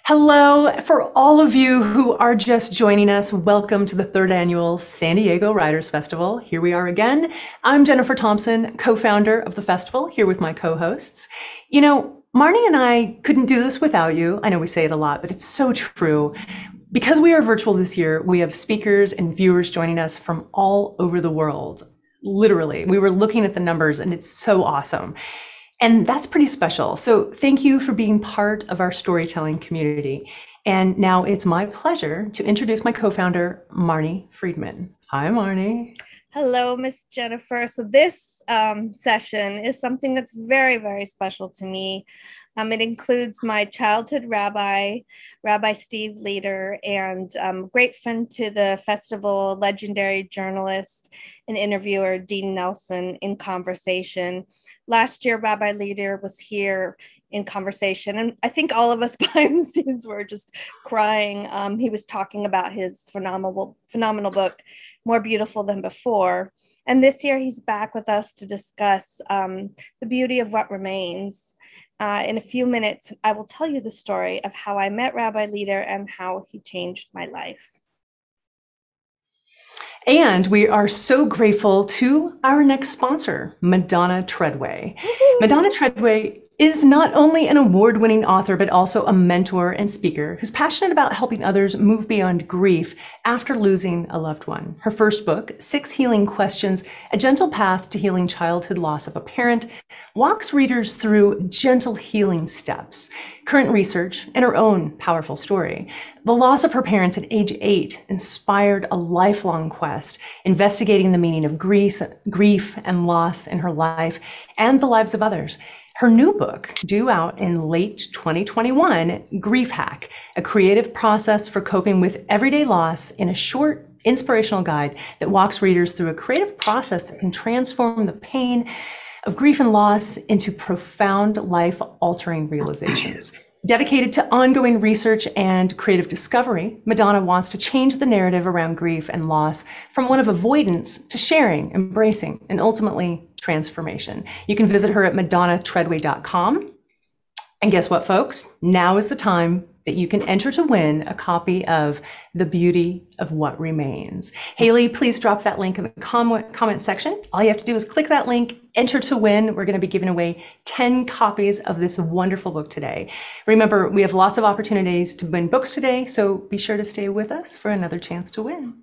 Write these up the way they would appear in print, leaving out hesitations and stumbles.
Hello, for all of you who are just joining us, welcome to the third annual San Diego Writers Festival. Here we are again. I'm Jennifer Thompson, co-founder of the festival, here with my co-hosts. You know, Marnie and I couldn't do this without you. I know we say it a lot, but it's so true. Because we are virtual this year, we have speakers and viewers joining us from all over the world. Literally, we were looking at the numbers and it's so awesome. And that's pretty special. So thank you for being part of our storytelling community. And now it's my pleasure to introduce my co-founder, Marnie Friedman. Hi, Marnie. Hello, Miss Jennifer. So this session is something that's very, very special to me. It includes my childhood rabbi, Rabbi Steve Leder, and great friend to the festival, legendary journalist and interviewer, Dean Nelson, in conversation. Last year, Rabbi Leder was here in conversation, and I think all of us behind the scenes were just crying. He was talking about his phenomenal book, More Beautiful Than Before. And this year, he's back with us to discuss the beauty of what remains. In a few minutes, I will tell you the story of how I met Rabbi Leder and how he changed my life. And we are so grateful to our next sponsor, Madonna Treadway. Madonna Treadway is not only an award-winning author, but also a mentor and speaker who's passionate about helping others move beyond grief after losing a loved one. Her first book, 6 Healing Questions, A Gentle Path to Healing Childhood Loss of a Parent, walks readers through gentle healing steps, current research, and her own powerful story. The loss of her parents at age 8 inspired a lifelong quest, investigating the meaning of grief and loss in her life and the lives of others. Her new book, due out in late 2021, Grief Hack, a creative process for coping with everyday loss in a short, inspirational guide that walks readers through a creative process that can transform the pain of grief and loss into profound, life-altering realizations. Dedicated to ongoing research and creative discovery, Madonna wants to change the narrative around grief and loss from one of avoidance to sharing, embracing, and ultimately transformation. You can visit her at madonnatreadway.com. And guess what, folks? Now is the time that you can enter to win a copy of The Beauty of What Remains. Haley, please drop that link in the comment section. All you have to do is click that link, enter to win. We're going to be giving away 10 copies of this wonderful book today. Remember, we have lots of opportunities to win books today, so be sure to stay with us for another chance to win.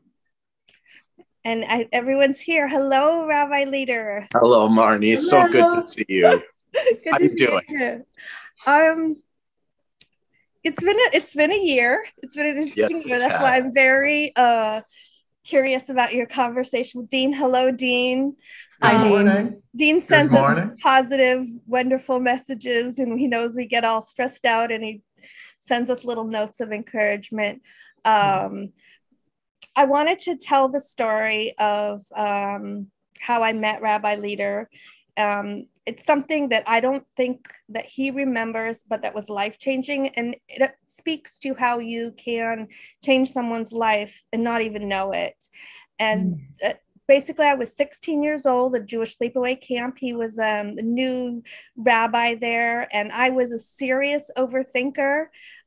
And everyone's here. Hello, Rabbi Leder. Hello, Marnie. It's so good to see you. Good How to you see doing? you too. It's been a year. It's been an interesting Yes, year. it That's has. why I'm very curious about your conversation with Dean. Hello, Dean. Hi, Good Dean. morning. Dean Good sends us morning. positive, wonderful messages, and he knows we get all stressed out, and he sends us little notes of encouragement. I wanted to tell the story of how I met Rabbi Leder. It's something that I don't think that he remembers, but that was life-changing. And it speaks to how you can change someone's life and not even know it. And basically, I was 16 years old at Jewish sleepaway camp. He was the new rabbi there, and I was a serious overthinker.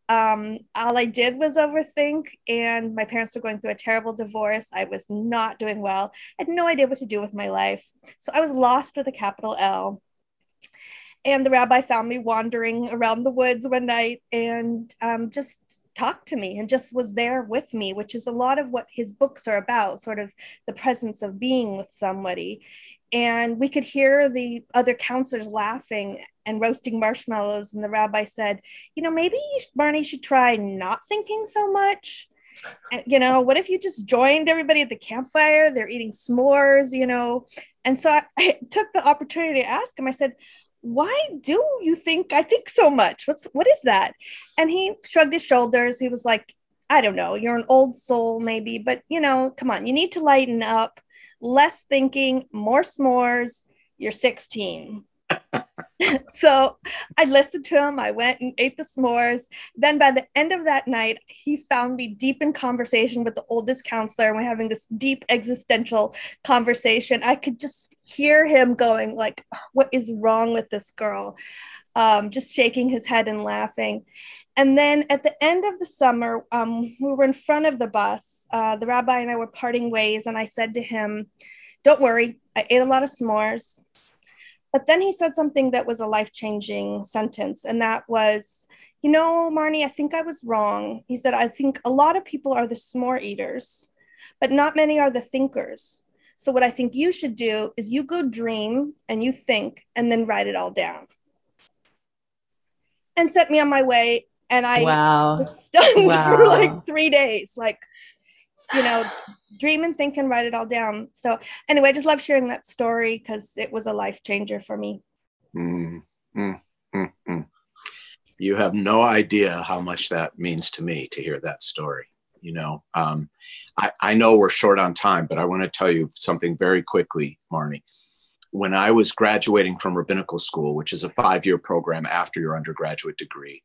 All I did was overthink, and my parents were going through a terrible divorce. I was not doing well. I had no idea what to do with my life. So I was lost with a capital L. And the rabbi found me wandering around the woods one night and just talked to me and just was there with me, which is a lot of what his books are about, sort of the presence of being with somebody. And we could hear the other counselors laughing and roasting marshmallows. And the rabbi said, you know, maybe Barney should try not thinking so much. And, you know, what if you just joined everybody at the campfire? They're eating s'mores, you know. And so I took the opportunity to ask him. I said, why do you think I think so much? What is that? And he shrugged his shoulders. He was like, I don't know, you're an old soul maybe, but you know, come on, you need to lighten up. Less thinking, more s'mores. You're 16. So I listened to him. I went and ate the s'mores. Then by the end of that night, he found me deep in conversation with the oldest counselor, and we're having this deep existential conversation. I could just hear him going like, what is wrong with this girl? Just shaking his head and laughing. And then at the end of the summer, we were in front of the bus. The rabbi and I were parting ways, and I said to him, "Don't worry, I ate a lot of s'mores." But then he said something that was a life-changing sentence, and that was, "You know, Marnie, I think I was wrong." He said, "I think a lot of people are the s'more eaters, but not many are the thinkers. So what I think you should do is you go dream and you think and then write it all down." And set me on my way. And I was stunned for like 3 days, like, dream and think and write it all down. So anyway, I just love sharing that story because it was a life changer for me. You have no idea how much that means to me to hear that story. I know we're short on time, but I want to tell you something very quickly, Marnie. When I was graduating from rabbinical school, which is a 5-year program after your undergraduate degree,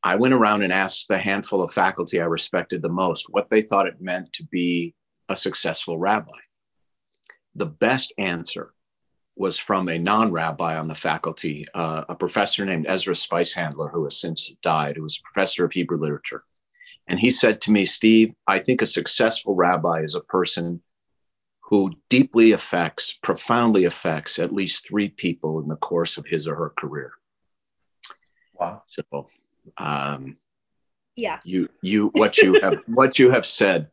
I went around and asked the handful of faculty I respected the most what they thought it meant to be a successful rabbi. The best answer was from a non-rabbi on the faculty, a professor named Ezra Spicehandler, who has since died, who was a professor of Hebrew literature. And he said to me, "Steve, I think a successful rabbi is a person who profoundly affects at least 3 people in the course of his or her career." Wow. So, yeah, what you have said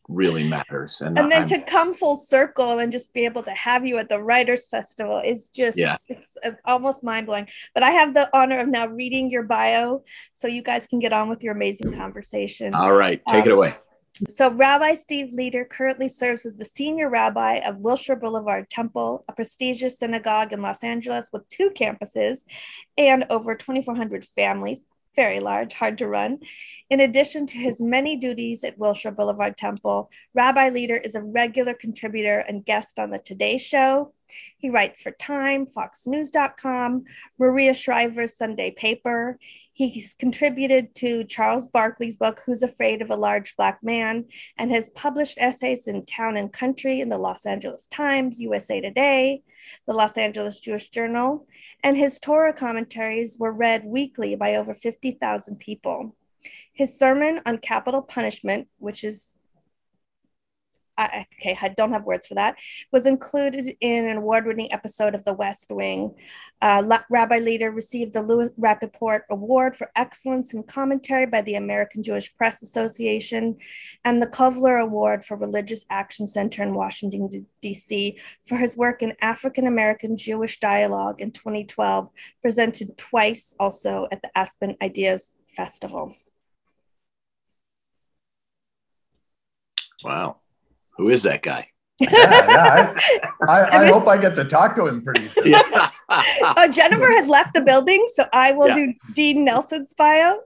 really matters. And then to come full circle and just be able to have you at the Writers Festival is just, it's almost mind blowing. But I have the honor of now reading your bio so you guys can get on with your amazing conversation. All right, take it away. So Rabbi Steve Leder currently serves as the senior rabbi of Wilshire Boulevard Temple, a prestigious synagogue in Los Angeles with 2 campuses and over 2,400 families. Very large, hard to run. In addition to his many duties at Wilshire Boulevard Temple, Rabbi Leder is a regular contributor and guest on the Today Show. He writes for Time, FoxNews.com, Maria Shriver's Sunday Paper. He's contributed to Charles Barkley's book, Who's Afraid of a Large Black Man, and has published essays in Town and Country in the Los Angeles Times, USA Today, the Los Angeles Jewish Journal, and his Torah commentaries were read weekly by over 50,000 people. His sermon on capital punishment, which is I don't have words for that, was included in an award-winning episode of The West Wing. Rabbi Leder received the Louis Rappaport Award for Excellence in Commentary by the American Jewish Press Association and the Kovler Award for Religious Action Center in Washington, D.C. for his work in African-American Jewish dialogue in 2012, presented twice also at the Aspen Ideas Festival. Wow. Who is that guy? I hope I get to talk to him pretty soon. Jennifer has left the building, so I will do Dean Nelson's bio.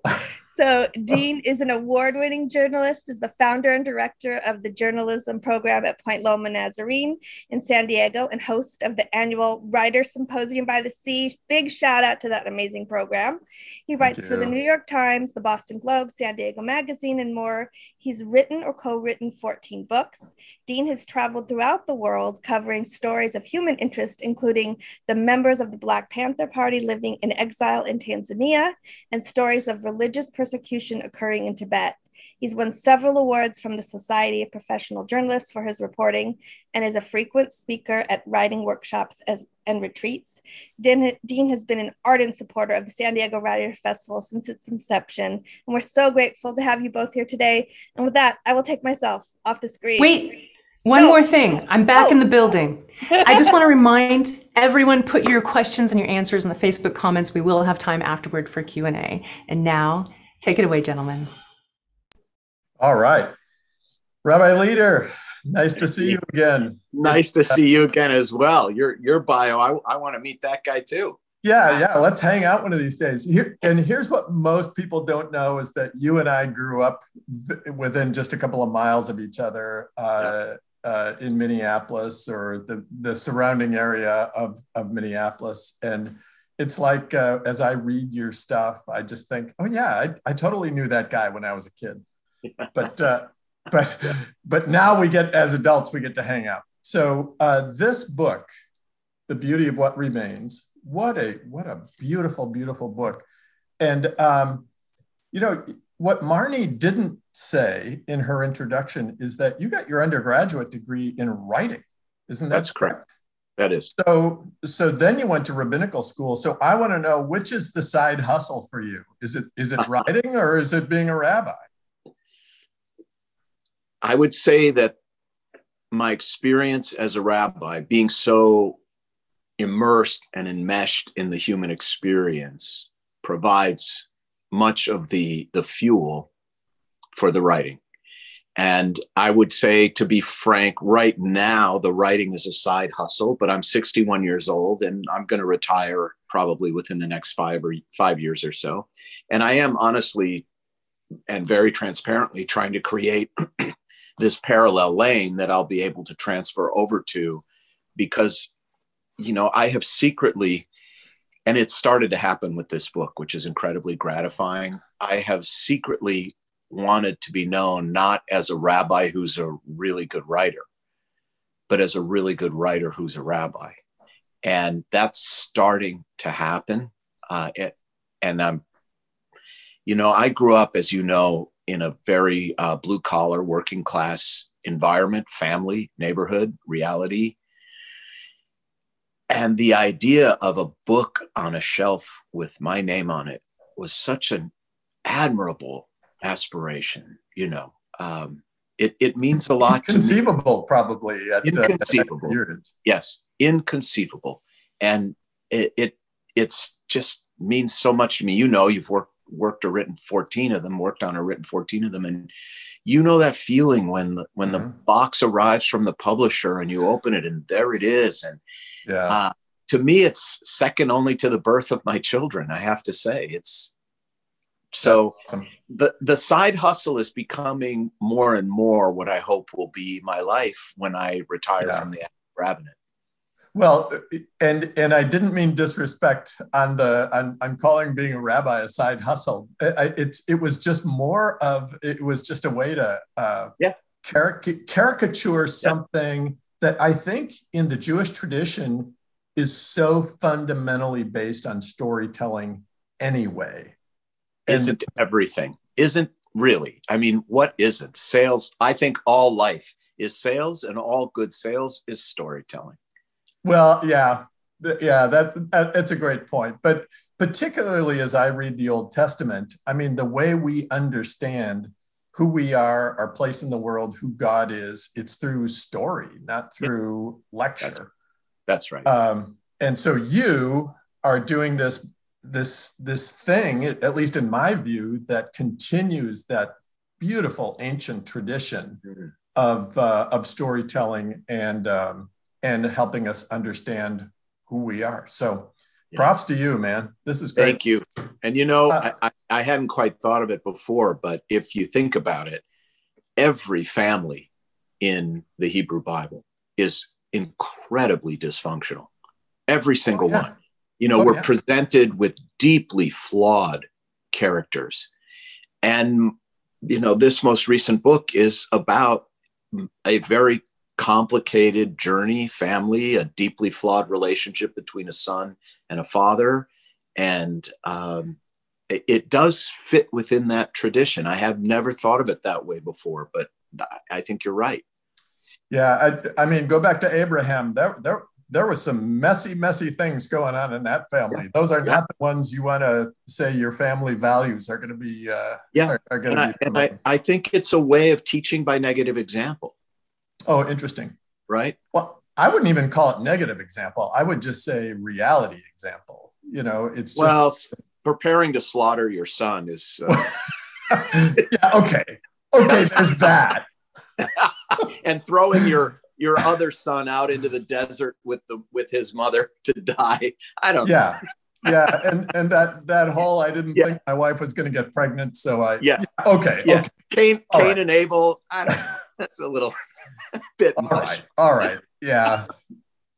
So Dean is an award-winning journalist, is the founder and director of the journalism program at Point Loma Nazarene in San Diego, and host of the annual Writer Symposium by the Sea. Big shout out to that amazing program. He writes for the New York Times, the Boston Globe, San Diego Magazine, and more. He's written or co-written 14 books. Dean has traveled throughout the world covering stories of human interest, including the members of the Black Panther Party living in exile in Tanzania and stories of religious persecution occurring in Tibet. He's won several awards from the Society of Professional Journalists for his reporting and is a frequent speaker at writing workshops and retreats. Dean has been an ardent supporter of the San Diego Writers Festival since its inception, and we're so grateful to have you both here today. And with that, I will take myself off the screen. Wait, one more thing. I'm back in the building. I just want to remind everyone, put your questions and your answers in the Facebook comments. We will have time afterward for Q&A. And now, take it away, gentlemen. All right. Rabbi Leder, nice to see you again. Nice to see you again as well. Your bio, I want to meet that guy too. Yeah. Let's hang out one of these days. Here's what most people don't know is that you and I grew up within just a couple of miles of each other in Minneapolis or the surrounding area of Minneapolis. And it's like, as I read your stuff, I just think, oh yeah, I totally knew that guy when I was a kid. But now as adults, we get to hang out. So this book, The Beauty of What Remains, what a beautiful, beautiful book. And You know, what Marnie didn't say in her introduction is that you got your undergraduate degree in writing. Isn't that That's correct? That is. So then you went to rabbinical school. So I want to know, which is the side hustle for you? Is it writing or is it being a rabbi? I would say that my experience as a rabbi, being so immersed and enmeshed in the human experience, provides much of the fuel for the writing. And I would say, to be frank, right now, the writing is a side hustle, but I'm 61 years old and I'm going to retire probably within the next 5 years or so. And I am honestly and very transparently trying to create this parallel lane that I'll be able to transfer over to, because, you know, I have secretly, and it started to happen with this book, which is incredibly gratifying. I have secretly wanted to be known not as a rabbi who's a really good writer, but as a really good writer who's a rabbi. And that's starting to happen. And I'm, you know, I grew up, as you know, in a very blue collar, working class environment, family, neighborhood, reality. And the idea of a book on a shelf with my name on it was such an admirable aspiration, you know. It means a lot to me. Inconceivable, probably. Inconceivable. Yes, inconceivable. And it's just means so much to me. You know, you've worked or written 14 of them, worked on or written 14 of them. And you know that feeling when the box arrives from the publisher and you open it and there it is. And to me, it's second only to the birth of my children, I have to say. It's so awesome. The side hustle is becoming more and more what I hope will be my life when I retire from the rabbinate. Well, and I didn't mean disrespect on I'm calling being a rabbi a side hustle. It was just a way to caricature something that I think in the Jewish tradition is so fundamentally based on storytelling anyway. Isn't everything? Isn't really? I mean, what isn't? Sales. I think all life is sales, and all good sales is storytelling. Well, that's a great point. But particularly as I read the Old Testament, I mean, the way we understand who we are, our place in the world, who God is, it's through story, not through lecture. That's right. And so you are doing this thing, at least in my view, that continues that beautiful ancient tradition of storytelling and helping us understand who we are. So props to you, man. This is great. Thank you. And you know, I hadn't quite thought of it before, but if you think about it, every family in the Hebrew Bible is incredibly dysfunctional. Every single one. You know, we're presented with deeply flawed characters. And, you know, this most recent book is about a very complicated journey, family, a deeply flawed relationship between a son and a father. And it does fit within that tradition. I have never thought of it that way before, but I think you're right. Yeah, I mean, go back to Abraham. There was some messy things going on in that family. Those are not the ones you want to say your family values are going to be. I think it's a way of teaching by negative example. Oh, interesting. Right. Well, I wouldn't even call it negative example. I would just say reality example. You know, it's just preparing to slaughter your son is. Okay. There's that. And throwing your other son out into the desert with his mother to die. I don't know. Yeah. And that whole, I didn't think my wife was going to get pregnant. So okay. Cain and Abel. I don't know. That's a little bit much. All right. Yeah.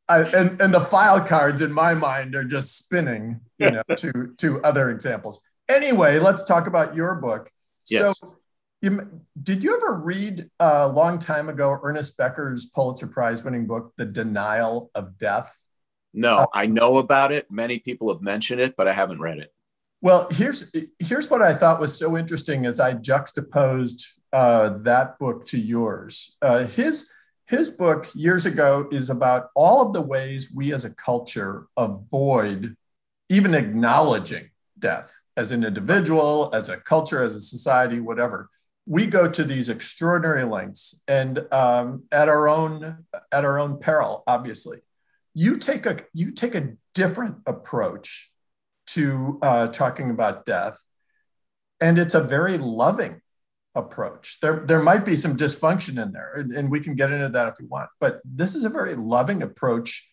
And the file cards in my mind are just spinning, you know, to other examples. Anyway, let's talk about your book. Yes. So did you ever read a long time ago Ernest Becker's Pulitzer Prize winning book, The Denial of Death? No, I know about it. Many people have mentioned it, but I haven't read it. Well, here's what I thought was so interesting as I juxtaposed that book to yours. His book years ago is about all of the ways we as a culture avoid even acknowledging death as an individual, as a culture, as a society, whatever. We go to these extraordinary lengths, and at our own peril, obviously. You take a different approach to talking about death, and it's a very loving approach. There might be some dysfunction in there, and we can get into that if we want. But this is a very loving approach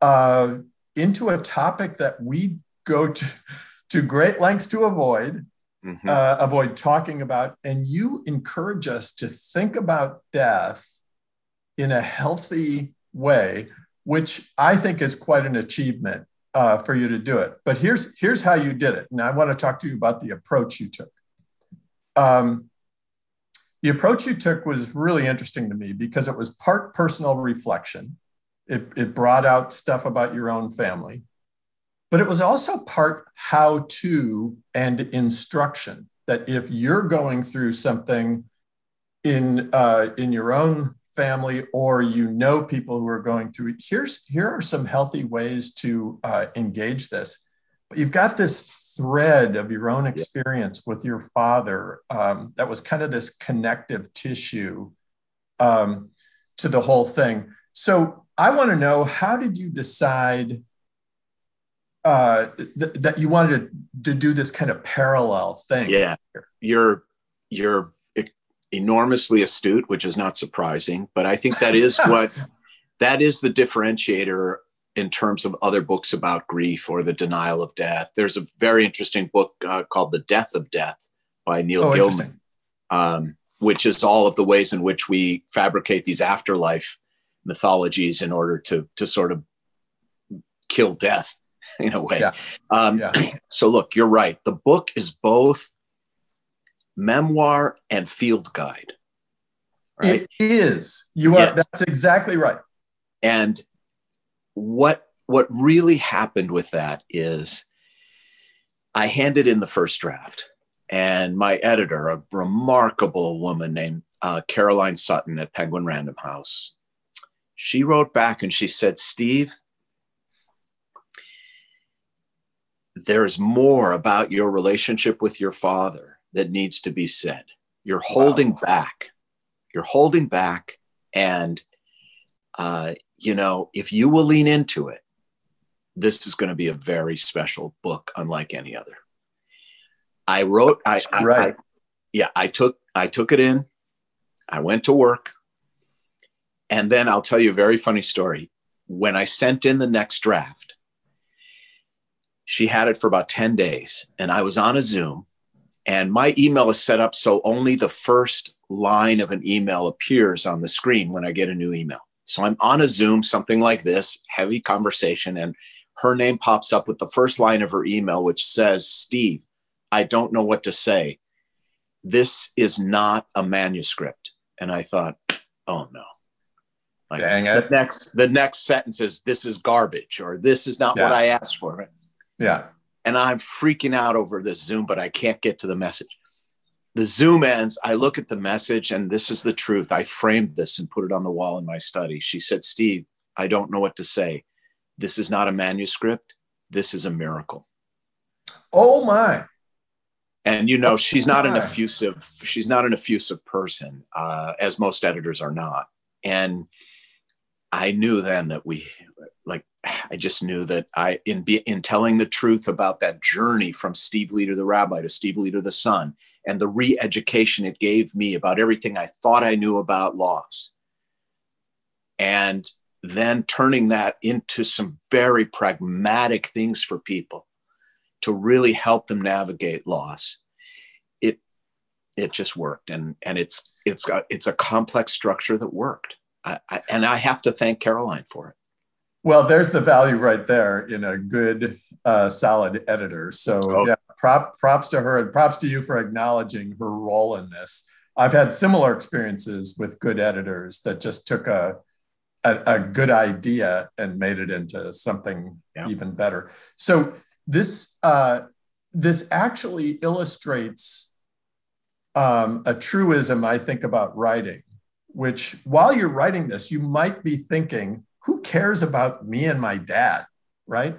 into a topic that we go to great lengths to avoid. Mm-hmm. Avoid talking about, and you encourage us to think about death in a healthy way, which I think is quite an achievement for you to do it. But here's how you did it, and I want to talk to you about the approach you took. The approach you took was really interesting to me because it was part personal reflection. It brought out stuff about your own family. But it was also part how-to and instruction, that if you're going through something in your own family, or you know people who are going through it, here are some healthy ways to engage this. But you've got this thread of your own experience with your father that was kind of this connective tissue to the whole thing. So I want to know, how did you decide that you wanted to do this kind of parallel thing? Yeah, you're enormously astute, which is not surprising, but I think that is that is the differentiator in terms of other books about grief or the denial of death. There's a very interesting book called The Death of Death by Neil Gaiman, which is all of the ways in which we fabricate these afterlife mythologies in order to sort of kill death in a way. So look, you're right. The book is both memoir and field guide. Right? It is. That's exactly right. And what really happened with that is I handed in the first draft, and my editor, a remarkable woman named Caroline Sutton at Penguin Random House, she wrote back and she said, "Steve, there's more about your relationship with your father that needs to be said. You're holding back. You're holding back. And, if you will lean into it, this is going to be a very special book, unlike any other." I took it in. I went to work. And then I'll tell you a very funny story. When I sent in the next draft, she had it for about 10 days, and I was on a Zoom, and my email is set up so only the first line of an email appears on the screen when I get a new email. So I'm on a Zoom, something like this, heavy conversation, and her name pops up with the first line of her email, which says, "Steve, I don't know what to say. This is not a manuscript." And I thought, oh no. Dang it. The next sentence is, "This is garbage," or "This is not what I asked for." Yeah. And I'm freaking out over this Zoom, but I can't get to the message. The Zoom ends. I look at the message, and this is the truth. I framed this and put it on the wall in my study. She said, "Steve, I don't know what to say. This is not a manuscript. This is a miracle." Oh my. And she's not an effusive person, as most editors are not. And I knew then that I just knew that in telling the truth about that journey from Steve Leder, the rabbi, to Steve Leder, the son, and the re-education it gave me about everything I thought I knew about loss, and then turning that into some very pragmatic things for people to really help them navigate loss, it just worked. And it's a complex structure that worked. And I have to thank Caroline for it. Well, there's the value right there in a good, solid editor. So props to her, and props to you for acknowledging her role in this. I've had similar experiences with good editors that just took a good idea and made it into something even better. So this this actually illustrates a truism I think about writing, which while you're writing this, you might be thinking, who cares about me and my dad, right?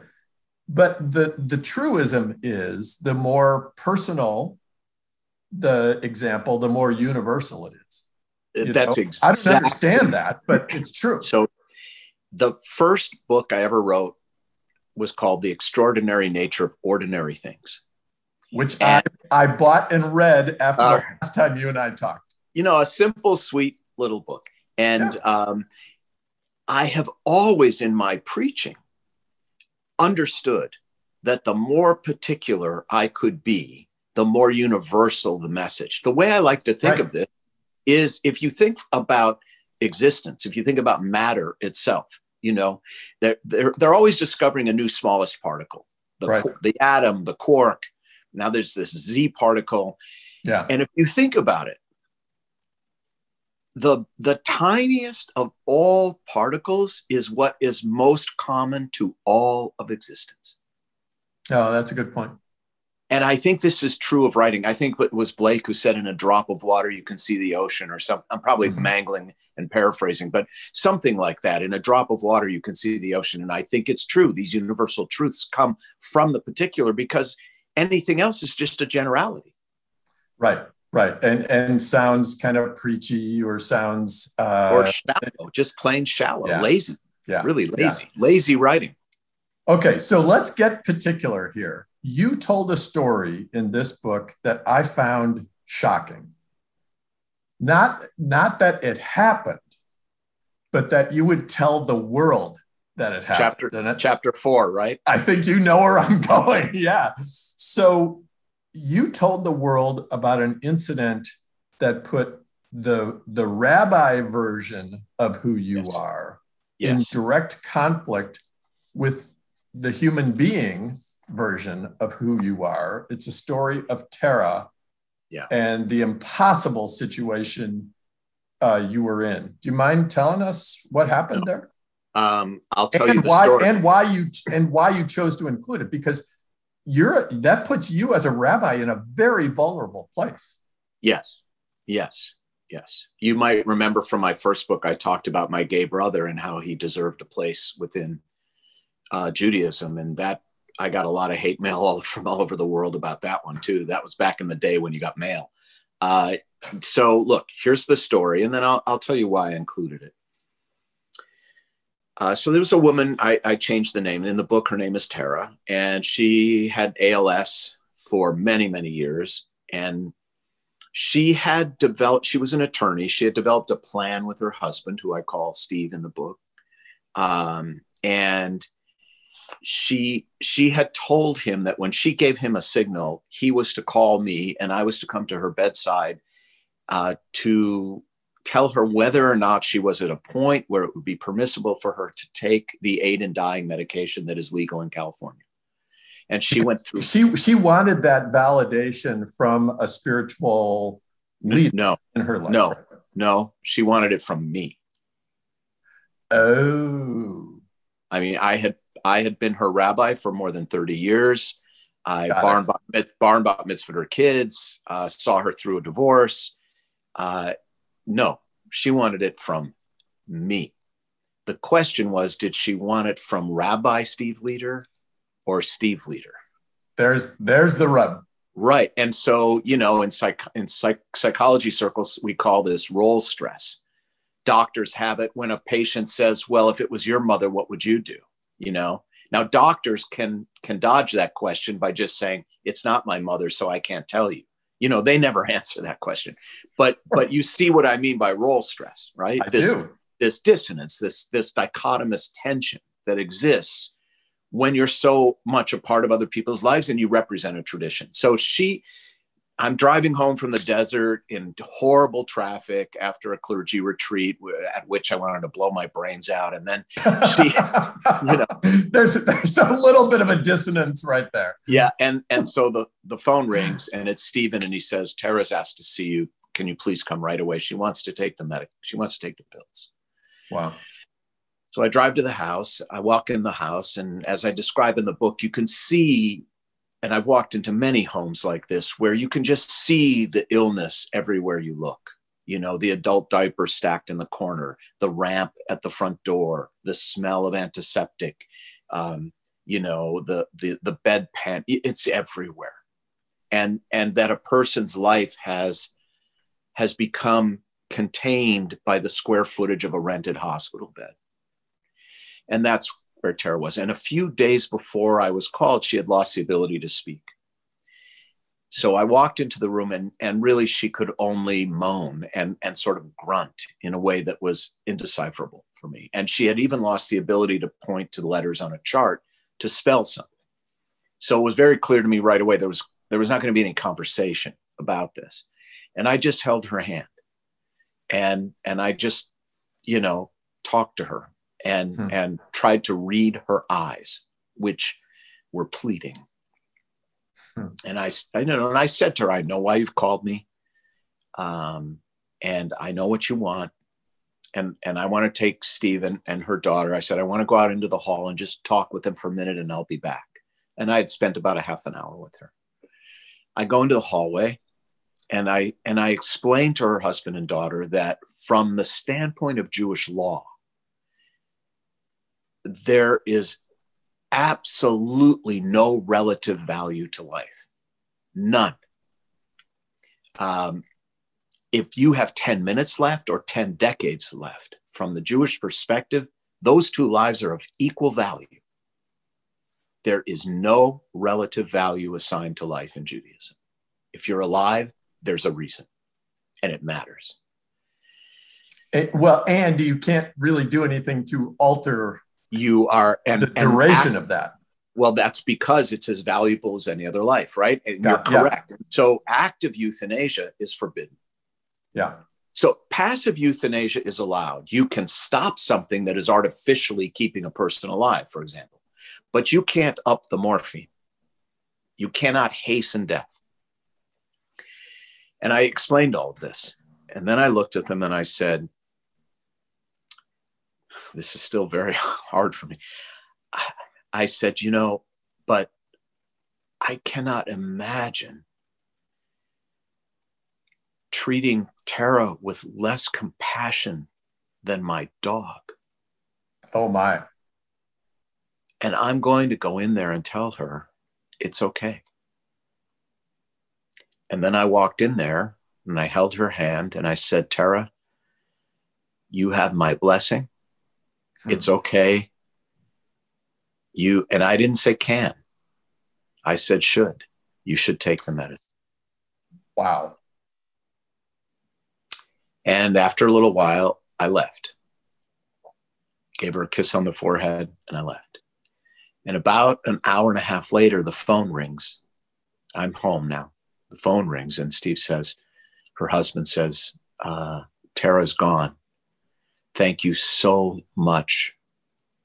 But the truism is the more personal the example, the more universal it is. That's exactly. I don't understand that, but it's true. So the first book I ever wrote was called The Extraordinary Nature of Ordinary Things. Which I bought and read after the last time you and I talked. You know, a simple, sweet little book. And I have always in my preaching understood that the more particular I could be, the more universal the message. The way I like to think of this is if you think about existence, if you think about matter itself, you know, they're always discovering a new smallest particle, the atom, the quark. Now there's this Z particle. Yeah. And if you think about it, the tiniest of all particles is what is most common to all of existence. Oh, that's a good point. And I think this is true of writing. I think it was Blake who said in a drop of water, you can see the ocean, or something. I'm probably mangling and paraphrasing, but something like that. In a drop of water, you can see the ocean. And I think it's true. These universal truths come from the particular because anything else is just a generality. Right. And sounds kind of preachy or sounds... or shallow, just plain shallow, lazy, really lazy, lazy writing. Okay, so let's get particular here. You told a story in this book that I found shocking. Not that it happened, but that you would tell the world that it happened. Chapter 4, right? I think you know where I'm going. Yeah. So you told the world about an incident that put the rabbi version of who you are in direct conflict with the human being version of who you are. It's a story of Tara and the impossible situation you were in. Do you mind telling us what happened there? I'll tell you the story. And why you chose to include it, because that puts you as a rabbi in a very vulnerable place. Yes. You might remember from my first book, I talked about my gay brother and how he deserved a place within Judaism, and that I got a lot of hate mail from all over the world about that one too. That was back in the day when you got mail. So look, here's the story, and then I'll tell you why I included it. So there was a woman, I changed the name. In the book, her name is Tara, and she had ALS for many, many years. And she was an attorney. She had developed a plan with her husband, who I call Steve in the book. And she had told him that when she gave him a signal, he was to call me and I was to come to her bedside to tell her whether or not she was at a point where it would be permissible for her to take the aid in dying medication that is legal in California. And she went through. She wanted that validation from a spiritual leader in her life. No, she wanted it from me. Oh. I mean, I had been her rabbi for more than 30 years. I barn bat mitzvahed her kids, saw her through a divorce. No, she wanted it from me. The question was, did she want it from Rabbi Steve Leder or Steve Leder? There's the rub. Right. And so, you know, in psychology circles, we call this role stress. Doctors have it when a patient says, well, if it was your mother, what would you do? You know, now doctors can dodge that question by just saying, it's not my mother, so I can't tell you. You know, they never answer that question. But you see what I mean by role stress, right? I do. This dissonance, this dichotomous tension that exists when you're so much a part of other people's lives and you represent a tradition. So I'm driving home from the desert in horrible traffic after a clergy retreat at which I wanted to blow my brains out. And then she, you know, there's a little bit of a dissonance right there. Yeah. And so the phone rings and it's Stephen and he says, Tara's asked to see you. Can you please come right away? She wants to take she wants to take the pills. Wow. So I drive to the house, I walk in the house, and as I describe in the book, you can see and I've walked into many homes like this where you can just see the illness everywhere you look. You know, the adult diaper stacked in the corner, the ramp at the front door, the smell of antiseptic, you know, the bedpan, it's everywhere. And that a person's life has become contained by the square footage of a rented hospital bed. And that's where Tara was. And a few days before I was called, she had lost the ability to speak. So I walked into the room and really she could only moan and sort of grunt in a way that was indecipherable for me. And she had even lost the ability to point to the letters on a chart to spell something. So it was very clear to me right away there was not going to be any conversation about this. And I just held her hand and I just, you know, talked to her and tried to read her eyes, which were pleading. And I said to her, I know why you've called me. And I know what you want. And I want to take Steve and her daughter. I said, I want to go out into the hall and just talk with them for a minute and I'll be back. And I had spent about a half an hour with her. I go into the hallway and I explained to her husband and daughter that from the standpoint of Jewish law, there is absolutely no relative value to life. None. If you have 10 minutes left or 10 decades left, from the Jewish perspective, those two lives are of equal value. There is no relative value assigned to life in Judaism. If you're alive, there's a reason, and it matters. Well, and you can't really do anything to alter the duration of that. Well, that's because it's as valuable as any other life, right? And you're correct. Yeah. So active euthanasia is forbidden. Yeah. So passive euthanasia is allowed. You can stop something that is artificially keeping a person alive, for example, but you can't up the morphine. You cannot hasten death. And I explained all of this. And then I looked at them and I said, this is still very hard for me. I said, you know, but I cannot imagine treating Tara with less compassion than my dog. Oh my. And I'm going to go in there and tell her it's okay. And then I walked in there and I held her hand and I said, Tara, you have my blessing. It's okay. And I didn't say can. I said should. You should take the medicine. Wow. And after a little while, I left. Gave her a kiss on the forehead and I left. And about an hour and a half later, the phone rings. I'm home now. The phone rings and Steve says, her husband says, Tara's gone. Thank you so much,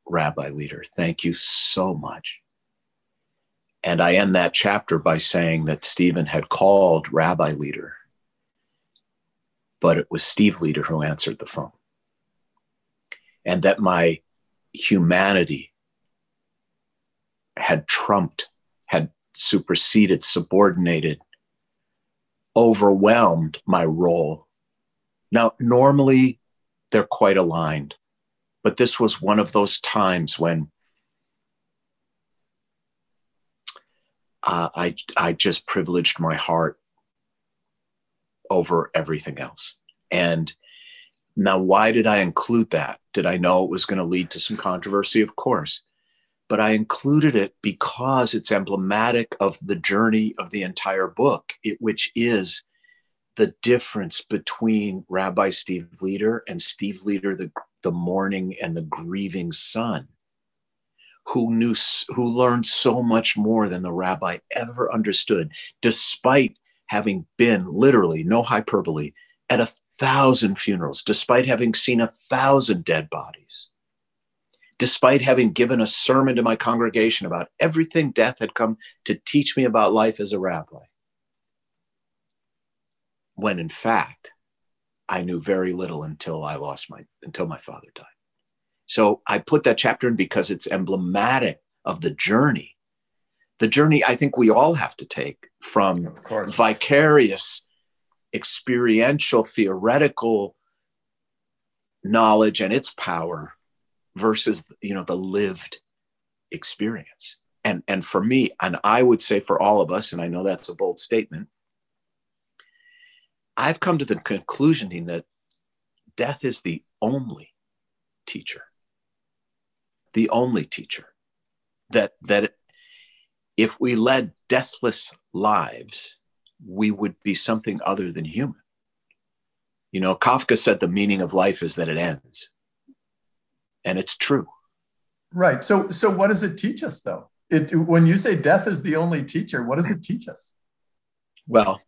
Rabbi Leder. Thank you so much. And I end that chapter by saying that Stephen had called Rabbi Leder, but it was Steve Leder who answered the phone. And that my humanity had trumped, had superseded, subordinated, overwhelmed my role. Now, normally they're quite aligned, but this was one of those times when I just privileged my heart over everything else. And now, why did I include that? Did I know it was going to lead to some controversy? Of course. But I included it because it's emblematic of the journey of the entire book, which is the difference between Rabbi Steve Leder and Steve Leder, the mourning and the grieving son, who learned so much more than the rabbi ever understood, despite having been literally, no hyperbole, at 1,000 funerals, despite having seen 1,000 dead bodies, despite having given a sermon to my congregation about everything death had come to teach me about life as a rabbi. When in fact, I knew very little until my father died. So I put that chapter in because it's emblematic of the journey the journey I think we all have to take from vicarious, experiential, theoretical knowledge and its power versus, the lived experience. And for me, and I would say for all of us, and I know that's a bold statement, I've come to the conclusion that death is the only teacher. The only teacher. That if we led deathless lives, we would be something other than human. Kafka said the meaning of life is that it ends. And it's true. Right. So what does it teach us, though? When you say death is the only teacher, what does it teach us? Well,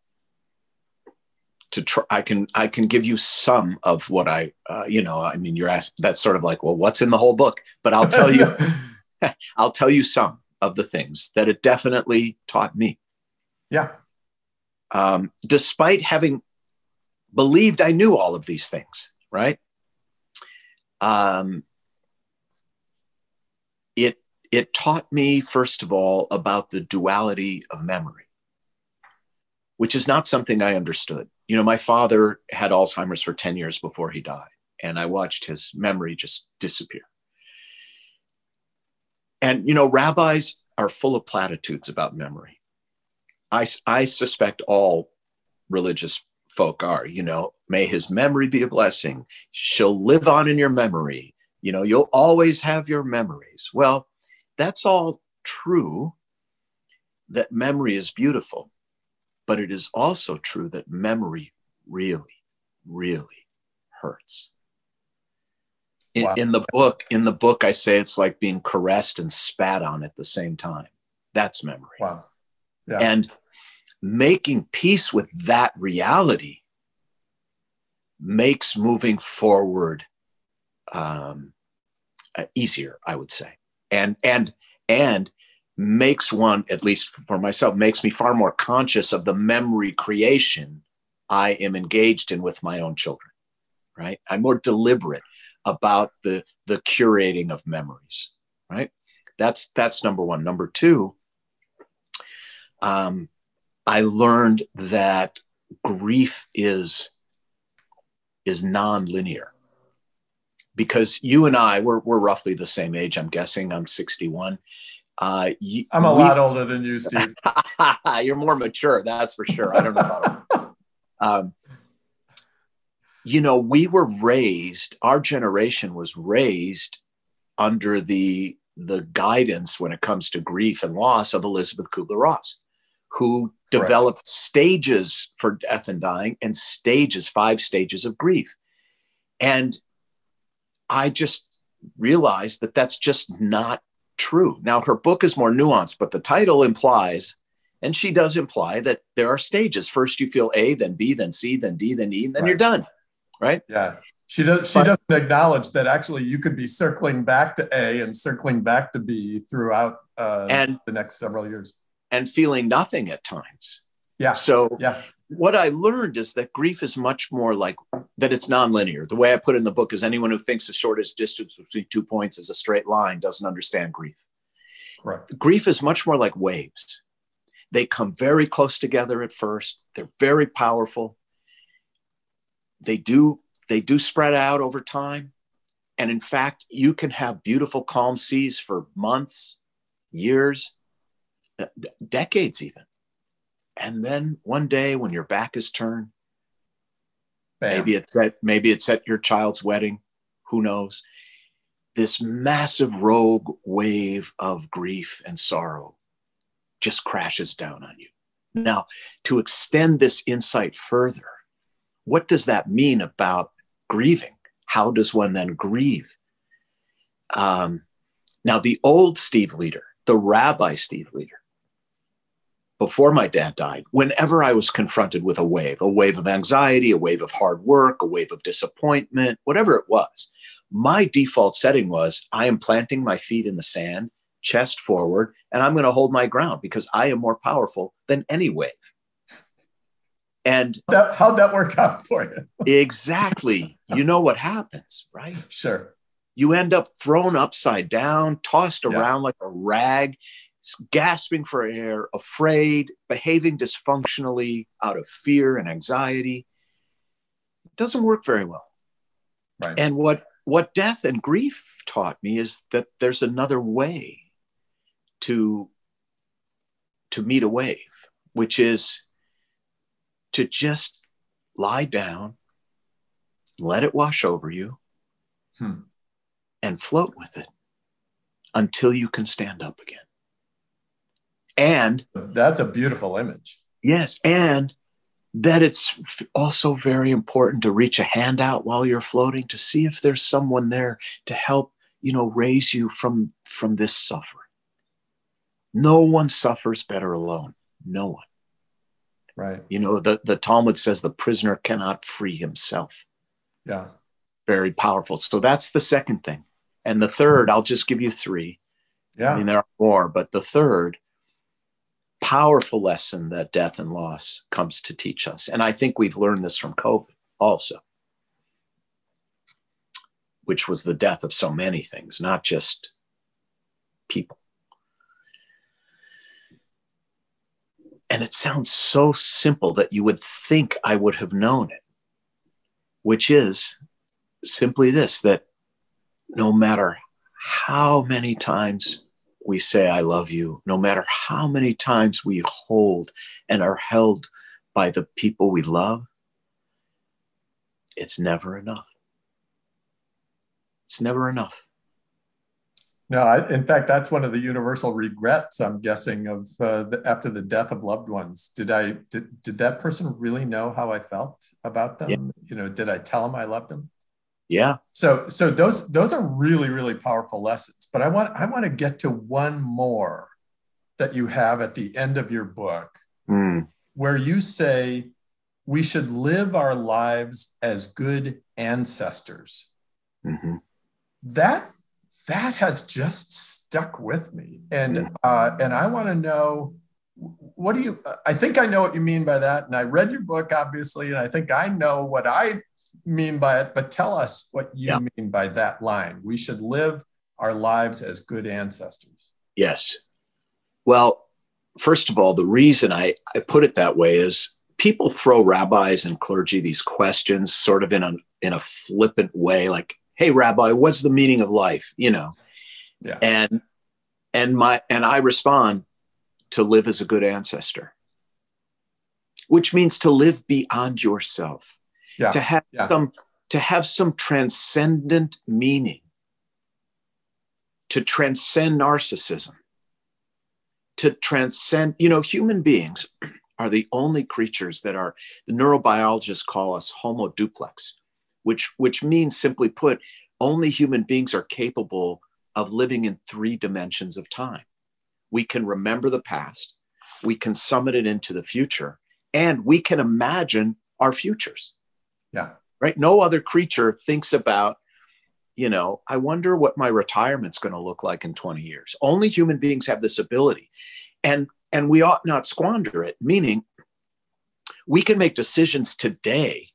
I can give you some of what you're asked. That's sort of like, well, what's in the whole book? But I'll tell you, I'll tell you some of the things that it definitely taught me. Yeah. Despite having believed I knew all of these things, right? It taught me, first of all, about the duality of memory, which is not something I understood. My father had Alzheimer's for 10 years before he died, and I watched his memory just disappear. And, rabbis are full of platitudes about memory. I suspect all religious folk are, may his memory be a blessing. She'll live on in your memory. You'll always have your memories. Well, that's all true, that memory is beautiful, but it is also true that memory really, really hurts. Wow. In the book, I say it's like being caressed and spat on at the same time. That's memory. Wow. Yeah. And making peace with that reality makes moving forward easier, I would say. And makes one, at least for myself, makes me far more conscious of the memory creation I am engaged in with my own children, right? I'm more deliberate about the curating of memories, right? That's number one. Number two, I learned that grief is non-linear. Because you and I, we're roughly the same age, I'm guessing. I'm 61. I'm a lot older than you, Steve. You're more mature, that's for sure. I don't know about we were raised, our generation was raised under the guidance when it comes to grief and loss of Elizabeth Kubler-Ross, who developed stages for death and dying and 5 stages of grief. And I just realized that that's just not true. Now, her book is more nuanced, but the title implies, and she does imply, that there are stages. First, you feel A, then B, then C, then D, then E, and then you're done, right? Yeah. She doesn't acknowledge that actually you could be circling back to A and circling back to B throughout the next several years. And feeling nothing at times. Yeah. So what I learned is that grief is much more like that. It's nonlinear. The way I put it in the book is anyone who thinks the shortest distance between 2 points is a straight line doesn't understand grief. Correct. Grief is much more like waves. They come very close together at first. They're very powerful. They do spread out over time. And in fact, you can have beautiful calm seas for months, years, decades even. And then one day when your back is turned, bam. maybe it's at your child's wedding, who knows, this massive rogue wave of grief and sorrow just crashes down on you. Now, to extend this insight further, what does that mean about grieving? How does one then grieve? Now, the old Steve Leder, the Rabbi Steve Leder, before my dad died, whenever I was confronted with a wave of anxiety, a wave of hard work, a wave of disappointment, whatever it was, my default setting was, I am planting my feet in the sand, chest forward, and I'm going to hold my ground because I am more powerful than any wave. And how'd that work out for you? Exactly. You know what happens, right? Sure. You end up thrown upside down, tossed around like a rag. gasping for air, afraid, behaving dysfunctionally out of fear and anxiety. It doesn't work very well. Right. And what death and grief taught me is that there's another way to meet a wave, which is to just lie down, let it wash over you, and float with it until you can stand up again. And that's a beautiful image. Yes. And that it's also very important to reach a hand out while you're floating to see if there's someone there to help, raise you from this suffering. No one suffers better alone. No one. Right. The Talmud says the prisoner cannot free himself. Yeah. Very powerful. So that's the second thing. And the third, I'll just give you three. Yeah. I mean, there are more, but the third powerful lesson that death and loss comes to teach us. And I think we've learned this from COVID also, which was the death of so many things, not just people. And it sounds so simple that you would think I would have known it, which is simply this, that no matter how many times we say, I love you, no matter how many times we hold and are held by the people we love, it's never enough. It's never enough. No, in fact, that's one of the universal regrets, I'm guessing, of after the death of loved ones. Did that person really know how I felt about them? Yeah. Did I tell them I loved them? Yeah. So those are really, really powerful lessons. But I want to get to one more that you have at the end of your book, where you say we should live our lives as good ancestors. Mm-hmm. That has just stuck with me, and I want to know, what do you? I think I know what you mean by that, and I read your book, obviously, and I think I know what I mean by it. But tell us what you mean by that line. We should live our lives as good ancestors. Yes. Well, first of all, the reason I put it that way is people throw rabbis and clergy these questions sort of in a flippant way, like, hey, Rabbi, what's the meaning of life? Yeah. And I respond, to live as a good ancestor, which means to live beyond yourself, to have some transcendent meaning, to transcend narcissism, to transcend, human beings are the only creatures that are, the neurobiologists call us homo duplex, which means, simply put, only human beings are capable of living in 3 dimensions of time. We can remember the past, we can summon it into the future, and we can imagine our futures. Yeah. Right? No other creature thinks about, I wonder what my retirement's going to look like in 20 years. Only human beings have this ability. And we ought not squander it, meaning we can make decisions today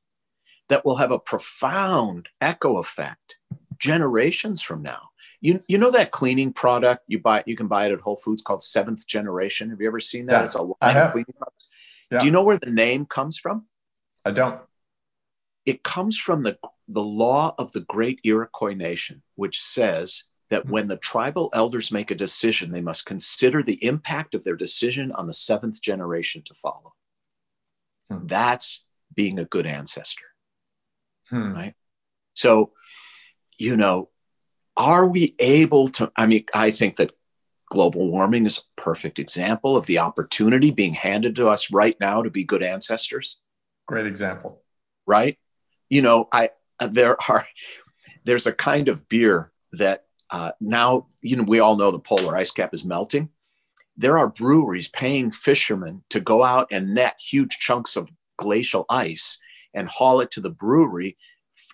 that will have a profound echo effect generations from now. You know that cleaning product you can buy it at Whole Foods called 7th Generation? Have you ever seen that? Yeah, it's a line of cleaning products. Yeah. Do you know where the name comes from? I don't. It comes from the law of the great Iroquois nation, which says that when the tribal elders make a decision, they must consider the impact of their decision on the 7th generation to follow. That's being a good ancestor, right? So, are we able to, I think that global warming is a perfect example of the opportunity being handed to us right now to be good ancestors. Great example. Right? There's a kind of beer that now, we all know the polar ice cap is melting. There are breweries paying fishermen to go out and net huge chunks of glacial ice and haul it to the brewery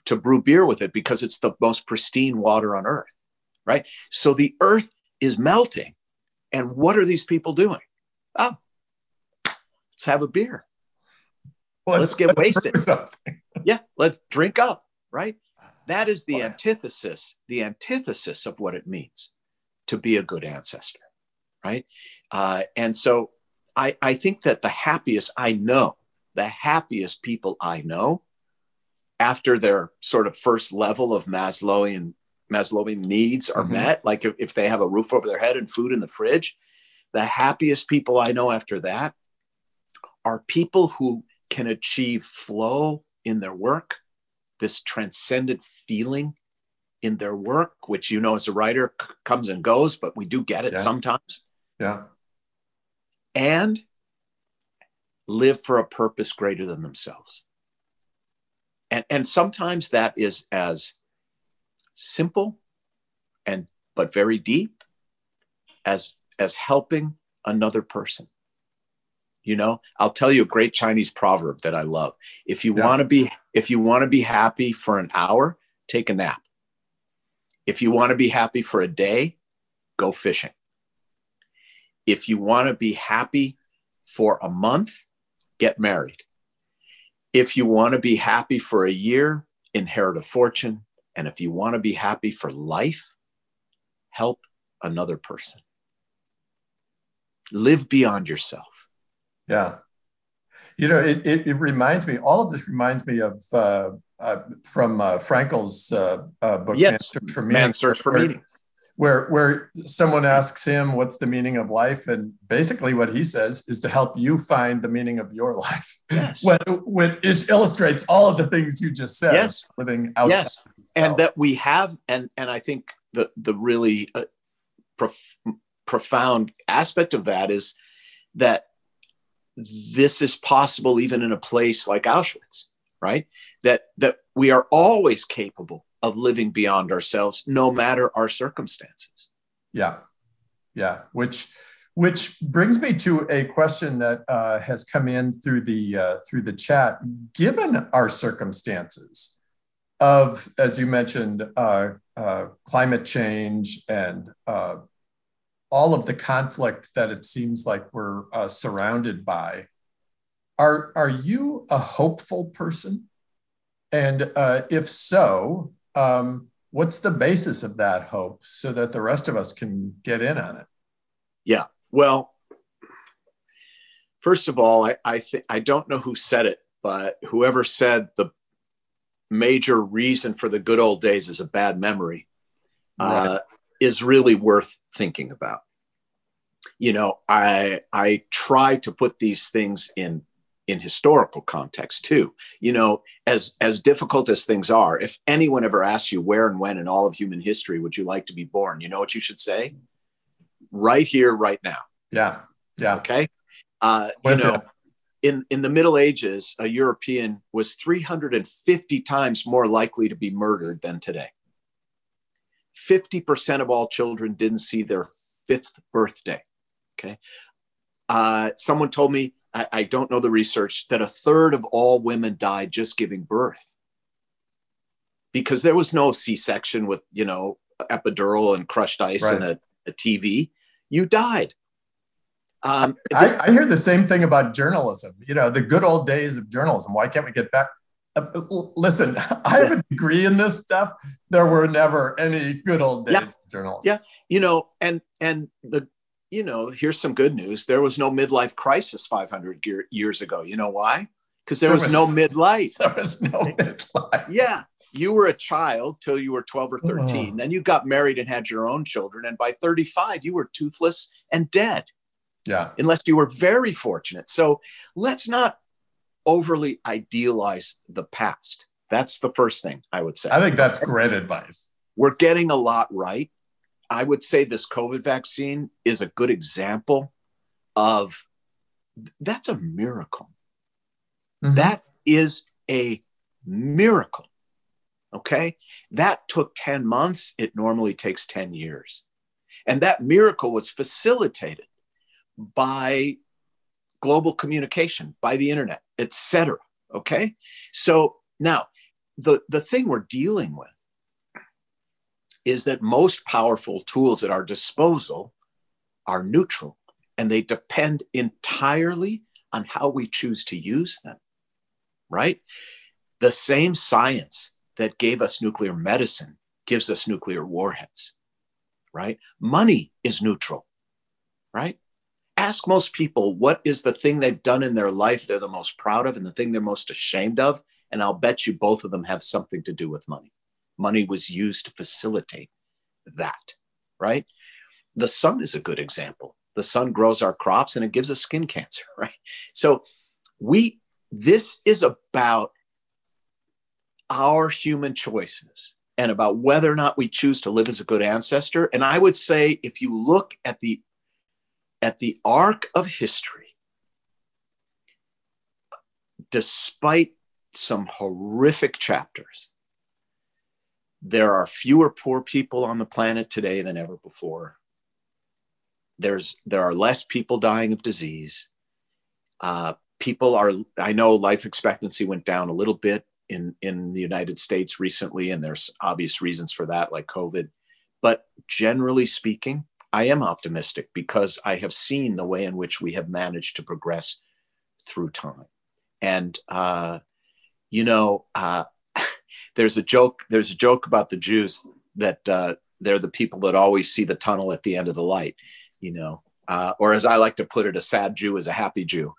to brew beer with it, because it's the most pristine water on earth, right? So the earth is melting. And what are these people doing? Oh, let's have a beer. Let's get wasted. Yeah, let's drink up, right? That is the antithesis of what it means to be a good ancestor. right? And so I think that the happiest people I know after their sort of first level of Maslowian needs are met, like if they have a roof over their head and food in the fridge, the happiest people I know after that are people who can achieve flow in their work, this transcendent feeling in their work, which, as a writer comes and goes, but we do get it sometimes. Yeah. And live for a purpose greater than themselves. And sometimes that is as simple but very deep as helping another person. I'll tell you a great Chinese proverb that I love. If you want to be happy for an hour, take a nap. If you want to be happy for a day, go fishing. If you want to be happy for a month, get married. If you want to be happy for a year, inherit a fortune. And if you want to be happy for life, help another person. Live beyond yourself. Yeah. It reminds me, all of this reminds me of from Frankel's book, yes, Man's Search for Meaning. Where someone asks him, what's the meaning of life? And basically what he says is to help you find the meaning of your life. Yes. Which illustrates all of the things you just said. Yes. Living outside. Yes. And that we have, and I think the really profound aspect of that is that this is possible even in a place like Auschwitz, right? That we are always capable of living beyond ourselves, no matter our circumstances. Yeah. Which brings me to a question that has come in through the chat. Given our circumstances of, as you mentioned, climate change and all of the conflict that it seems like we're surrounded by, are you a hopeful person? And if so, what's the basis of that hope so that the rest of us can get in on it? Yeah, well, first of all, I don't know who said it, but whoever said the major reason for the good old days is a bad memory is really worth thinking about. I try to put these things in historical context too. As difficult as things are, if anyone ever asks you where and when in all of human history would you like to be born, you know what you should say? Right here, right now. Yeah. Okay. In the Middle Ages, a European was 350 times more likely to be murdered than today. 50% of all children didn't see their 5th birthday. Okay. Someone told me, I don't know the research, that 1/3 of all women died just giving birth because there was no C-section with, epidural and crushed ice and a TV. You died. I hear the same thing about journalism, the good old days of journalism. Why can't we get back? Listen, I have a degree in this stuff. There were never any good old days of journalism. Yeah. Here's some good news. There was no midlife crisis 500 years ago. You know why? Because there was no midlife. There was no midlife. Yeah. You were a child till you were 12 or 13. Then you got married and had your own children. And by 35, you were toothless and dead. Yeah. Unless you were very fortunate. So let's not overly idealize the past. That's the first thing I would say. I think that's great advice. We're getting a lot right. I would say this COVID vaccine is a good example of that's a miracle. Mm-hmm. That is a miracle. Okay. That took 10 months. It normally takes 10 years. And that miracle was facilitated by global communication, by the internet, etc. Okay. So now the thing we're dealing with is that most powerful tools at our disposal are neutral, and they depend entirely on how we choose to use them, right? The same science that gave us nuclear medicine gives us nuclear warheads, right? Money is neutral. right? Ask most people what is the thing they've done in their life they're the most proud of and the thing they're most ashamed of. And I'll bet you both of them have something to do with money. Money was used to facilitate that, right? The sun is a good example. The sun grows our crops and it gives us skin cancer, right? So this is about our human choices and about whether or not we choose to live as a good ancestor. And I would say, if you look at the arc of history, despite some horrific chapters, there are fewer poor people on the planet today than ever before. There are less people dying of disease. I know life expectancy went down a little bit in the United States recently, and there's obvious reasons for that, like COVID. But generally speaking, I am optimistic because I have seen the way in which we have managed to progress through time. And, there's a joke about the Jews that they're the people that always see the tunnel at the end of the light, or as I like to put it, a sad Jew is a happy Jew,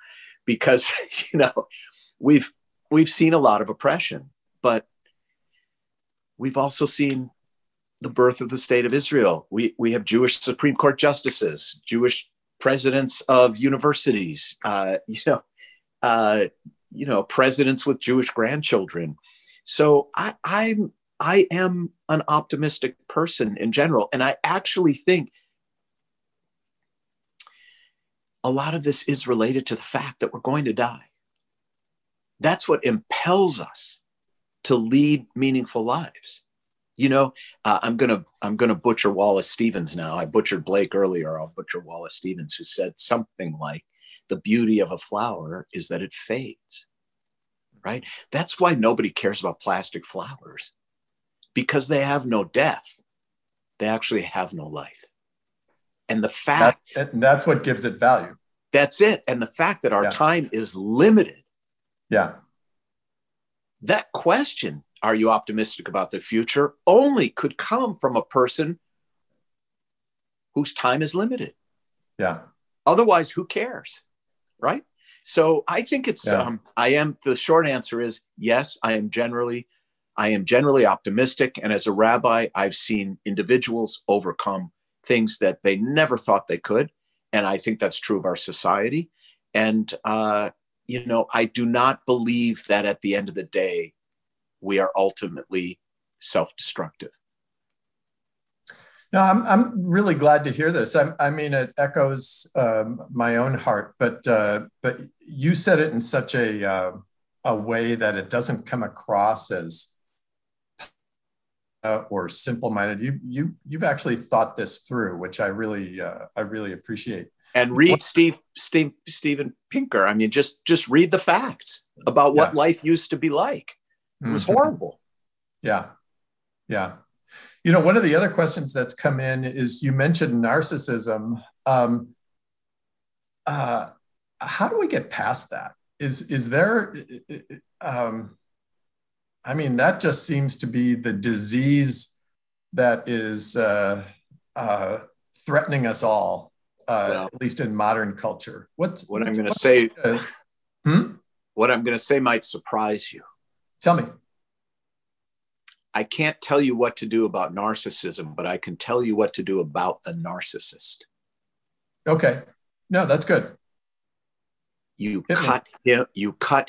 because, we've seen a lot of oppression, but we've also seen the birth of the state of Israel. We have Jewish Supreme Court justices, Jewish presidents of universities, presidents with Jewish grandchildren. So I am an optimistic person in general. And I actually think a lot of this is related to the fact that we're going to die. That's what impels us to lead meaningful lives. I'm gonna butcher Wallace Stevens now. I butchered Blake earlier. I'll butcher Wallace Stevens, who said something like, "The beauty of a flower is that it fades." Right? That's why nobody cares about plastic flowers, because they have no death. They actually have no life. And the fact that's what gives it value. That's it. And the fact that our time is limited. Yeah. That question, are you optimistic about the future, only could come from a person whose time is limited. Yeah. Otherwise, who cares? Right? So I think the short answer is yes, I am generally optimistic. And as a rabbi, I've seen individuals overcome things that they never thought they could. And I think that's true of our society. And, I do not believe that at the end of the day, we are ultimately self-destructive. No, I'm really glad to hear this. I mean, it echoes my own heart, but you said it in such a way that it doesn't come across as or simple-minded. You've actually thought this through, which I really appreciate. And read Steven Pinker. I mean, just read the facts about what life used to be like. It was horrible. Yeah, yeah. One of the other questions that's come in is, you mentioned narcissism. How do we get past that? Is there, that just seems to be the disease that is threatening us all, at least in modern culture. What I'm going to say might surprise you. Tell me. I can't tell you what to do about narcissism, but I can tell you what to do about the narcissist. Okay. No, that's good. You cut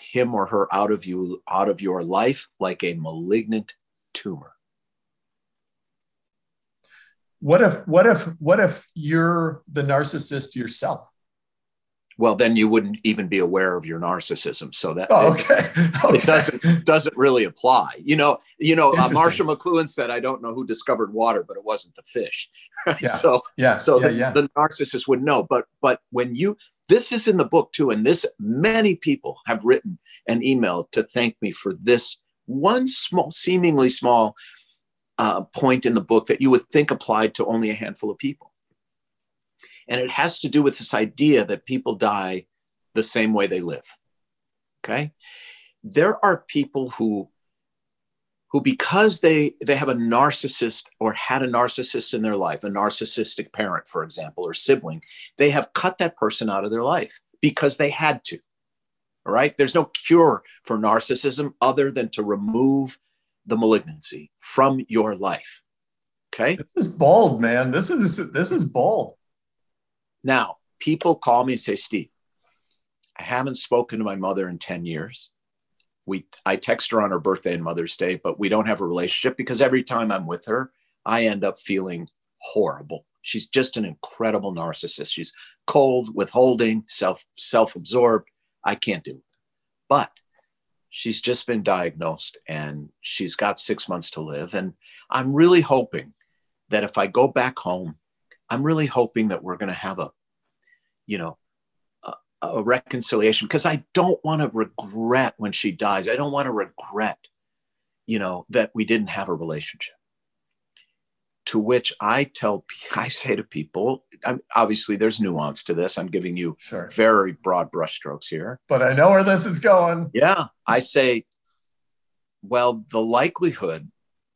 him or her out of your life like a malignant tumor. What if you're the narcissist yourself? Well, then you wouldn't even be aware of your narcissism. So that it doesn't really apply. Marshall McLuhan said, "I don't know who discovered water, but it wasn't the fish." The narcissist would know. But when this is in the book too, and many people have written an email to thank me for this one seemingly small point in the book that you would think applied to only a handful of people. And it has to do with this idea that people die the same way they live. Okay. There are people who, because they have a narcissist or had a narcissist in their life, a narcissistic parent, for example, or sibling, they have cut that person out of their life because they had to. All right. There's no cure for narcissism other than to remove the malignancy from your life. Okay. This is bold, man. This is bold. Now, people call me and say, Steve, I haven't spoken to my mother in 10 years. I text her on her birthday and Mother's Day, but we don't have a relationship because every time I'm with her, I end up feeling horrible. She's just an incredible narcissist. She's cold, withholding, self-absorbed. I can't do it. But she's just been diagnosed and she's got 6 months to live. And I'm really hoping that if I go back home, I'm really hoping that we're going to have a reconciliation, because I don't want to regret when she dies. I don't want to regret, that we didn't have a relationship. To which I say to people, obviously there's nuance to this. I'm giving you very broad brushstrokes here. But I know where this is going. Yeah. I say, well, the likelihood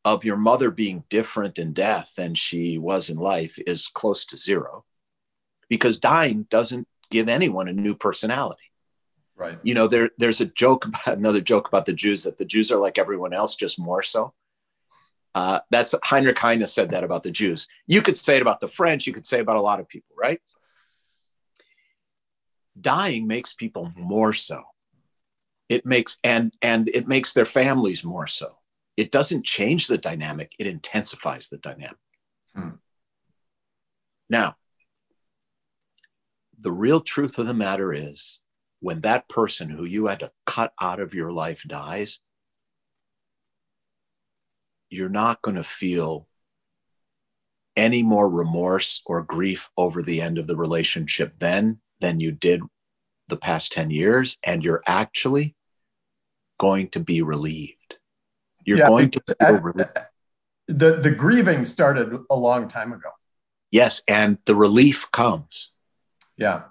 of your mother being different in death than she was in life is close to zero, because dying doesn't give anyone a new personality. Right. There's another joke about the Jews, that the Jews are like everyone else, just more so. That's Heinrich Heine said that about the Jews. You could say it about the French. You could say it about a lot of people, right? Dying makes people more so. It makes it makes their families more so. It doesn't change the dynamic. It intensifies the dynamic. Now, the real truth of the matter is, when that person who you had to cut out of your life dies, you're not going to feel any more remorse or grief over the end of the relationship then than you did the past 10 years. And you're actually going to be relieved. You're going to feel relieved. The grieving started a long time ago. Yes. And the relief comes. Yeah.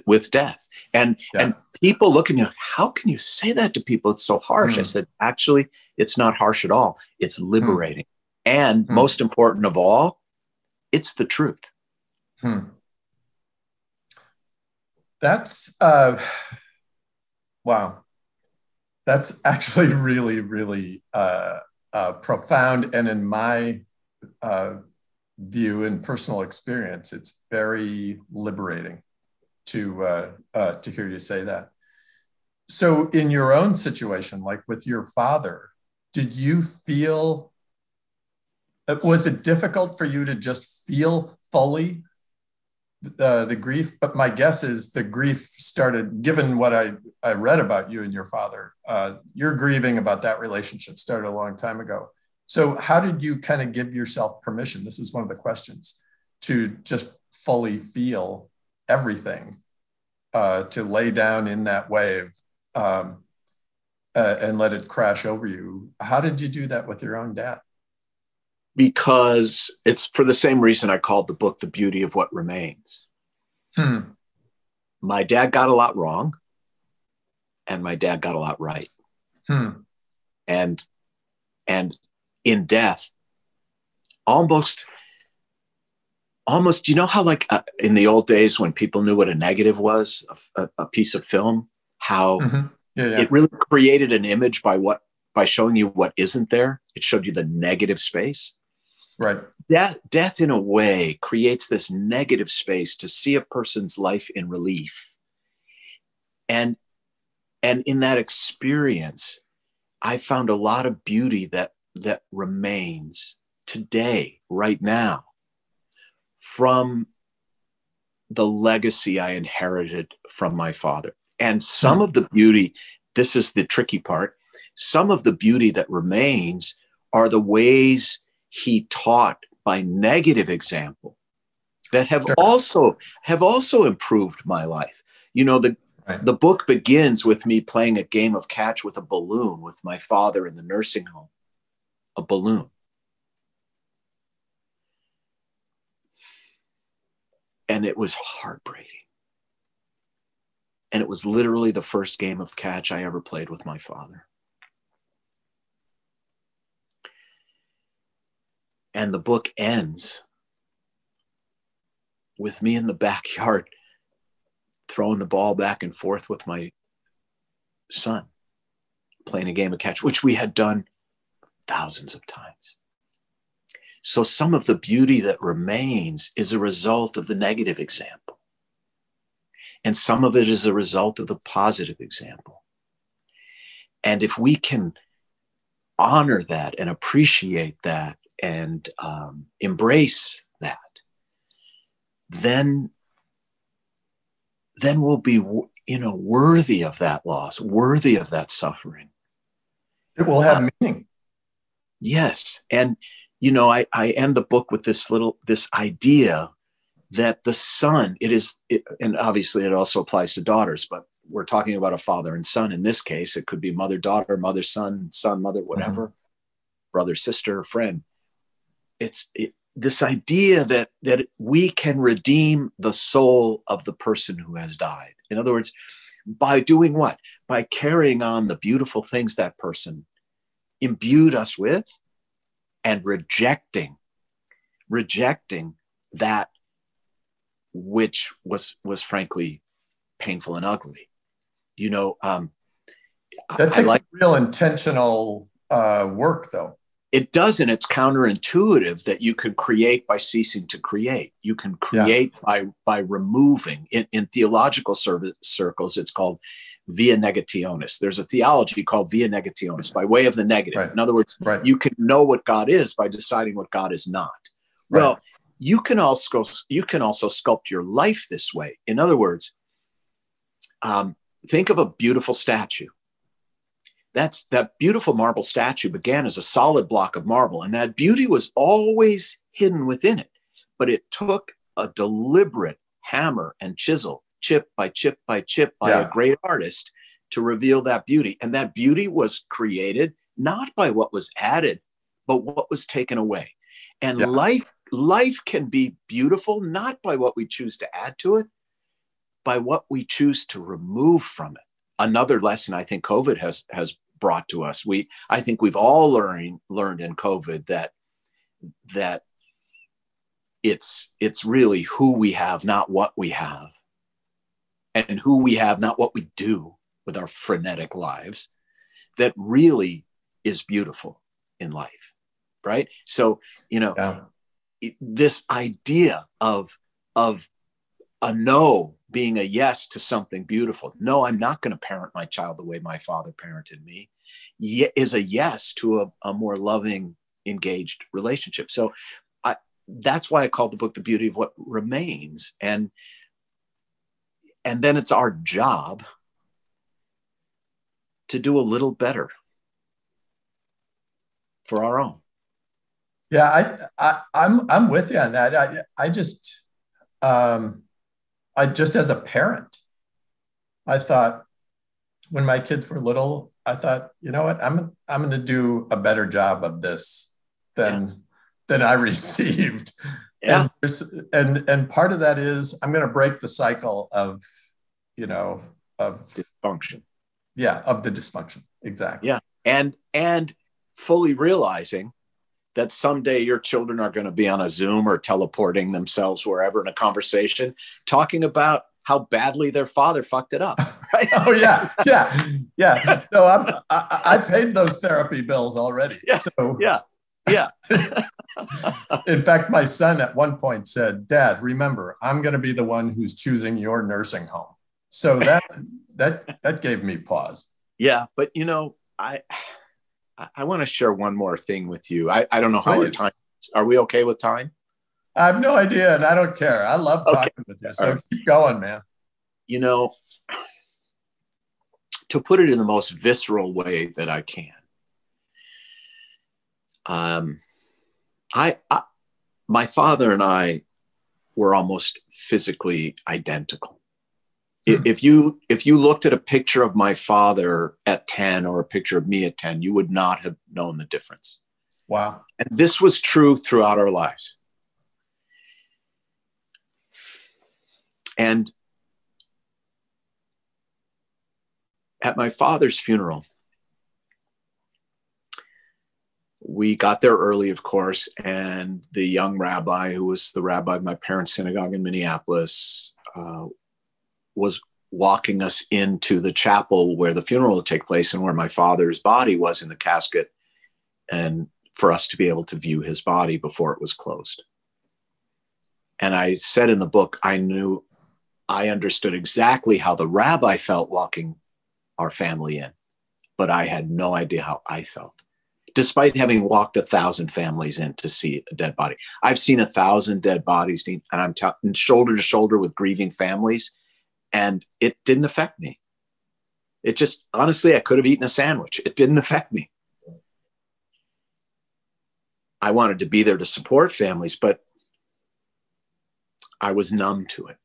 With death. And people look at me, how can you say that to people? It's so harsh. I said, actually, it's not harsh at all. It's liberating. And most important of all, it's the truth. That's, wow. That's actually really, really profound. And in my view and personal experience, it's very liberating to hear you say that. So in your own situation, like with your father, did you feel, was it difficult for you to just feel fully the grief? But my guess is the grief started, given what I read about you and your father, your grieving about that relationship started a long time ago. So how did you kind of give yourself permission? This is one of the questions, to just fully feel everything, to lay down in that wave and let it crash over you. How did you do that with your own dad? Because it's for the same reason I called the book The Beauty of What Remains. My dad got a lot wrong, and my dad got a lot right. And in death, almost, do you know how, like in the old days when people knew what a negative was, a piece of film, how it really created an image by showing you what isn't there. It showed you the negative space. Right. Death in a way creates this negative space to see a person's life in relief. And in that experience, I found a lot of beauty that remains today, right now, from the legacy I inherited from my father. And some of the beauty, this is the tricky part, some of the beauty that remains are the ways he taught by negative example that have also improved my life. The book begins with me playing a game of catch with a balloon with my father in the nursing home. A balloon. And it was heartbreaking. And it was literally the first game of catch I ever played with my father. And the book ends with me in the backyard throwing the ball back and forth with my son, playing a game of catch, which we had done thousands of times. So some of the beauty that remains is a result of the negative example. And some of it is a result of the positive example. And if we can honor that and appreciate that and embrace that, then we'll be, worthy of that loss, worthy of that suffering. It will have meaning. Yes. And, I end the book with this idea that the son, and obviously it also applies to daughters, but we're talking about a father and son. In this case, it could be mother, daughter, mother, son, mother, whatever, brother, sister, friend. It's this idea that we can redeem the soul of the person who has died. In other words, by doing what? By carrying on the beautiful things that person imbued us with and rejecting that which was frankly painful and ugly. That takes real intentional work, though. It does, and it's counterintuitive that you can create by ceasing to create. You can create by removing. In theological circles, it's called via negationis. There's a theology called via negationis, by way of the negative. Right. In other words, you can know what God is by deciding what God is not. Right. Well, you can also sculpt your life this way. In other words, think of a beautiful statue. That beautiful marble statue began as a solid block of marble, and that beauty was always hidden within it. But it took a deliberate hammer and chisel, chip by chip by chip, by a great artist to reveal that beauty. And that beauty was created not by what was added, but what was taken away. And life can be beautiful not by what we choose to add to it, by what we choose to remove from it. Another lesson I think COVID has brought to us. I think we've all learned in COVID that it's really who we have, not what we have, and who we have, not what we do with our frenetic lives, that really is beautiful in life, right? So, this idea of a no being a yes to something beautiful. No, I'm not going to parent my child the way my father parented me, is a yes to a more loving, engaged relationship. So that's why I called the book The Beauty of What Remains. And then it's our job to do a little better for our own. Yeah, I'm with you on that. I just as a parent, I thought when my kids were little, I thought, you know what, I'm going to do a better job of this than I received. Yeah. And part of that is I'm going to break the cycle of dysfunction. Yeah, of the dysfunction. Exactly. Yeah. And fully realizing that someday your children are going to be on a Zoom or teleporting themselves wherever in a conversation, talking about how badly their father fucked it up. Right? Oh yeah. No, I paid those therapy bills already. Yeah. So yeah. In fact, my son at one point said, "Dad, remember, I'm going to be the one who's choosing your nursing home." So that gave me pause. Yeah, but I want to share one more thing with you. I don't know how our time is. Are we okay with time? I have no idea, and I don't care. I love talking with you. So keep going, man. To put it in the most visceral way that I can, my father and I were almost physically identical. If you looked at a picture of my father at 10 or a picture of me at 10, you would not have known the difference. Wow. And this was true throughout our lives. And at my father's funeral, we got there early, of course, and the young rabbi, who was the rabbi of my parents' synagogue in Minneapolis, was walking us into the chapel where the funeral would take place and where my father's body was in the casket, and for us to be able to view his body before it was closed. And I said in the book, I understood exactly how the rabbi felt walking our family in, but I had no idea how I felt. Despite having walked 1,000 families in to see a dead body. I've seen 1,000 dead bodies, and I'm shoulder to shoulder with grieving families, and it didn't affect me. It just, honestly, I could have eaten a sandwich. It didn't affect me. I wanted to be there to support families, but I was numb to it.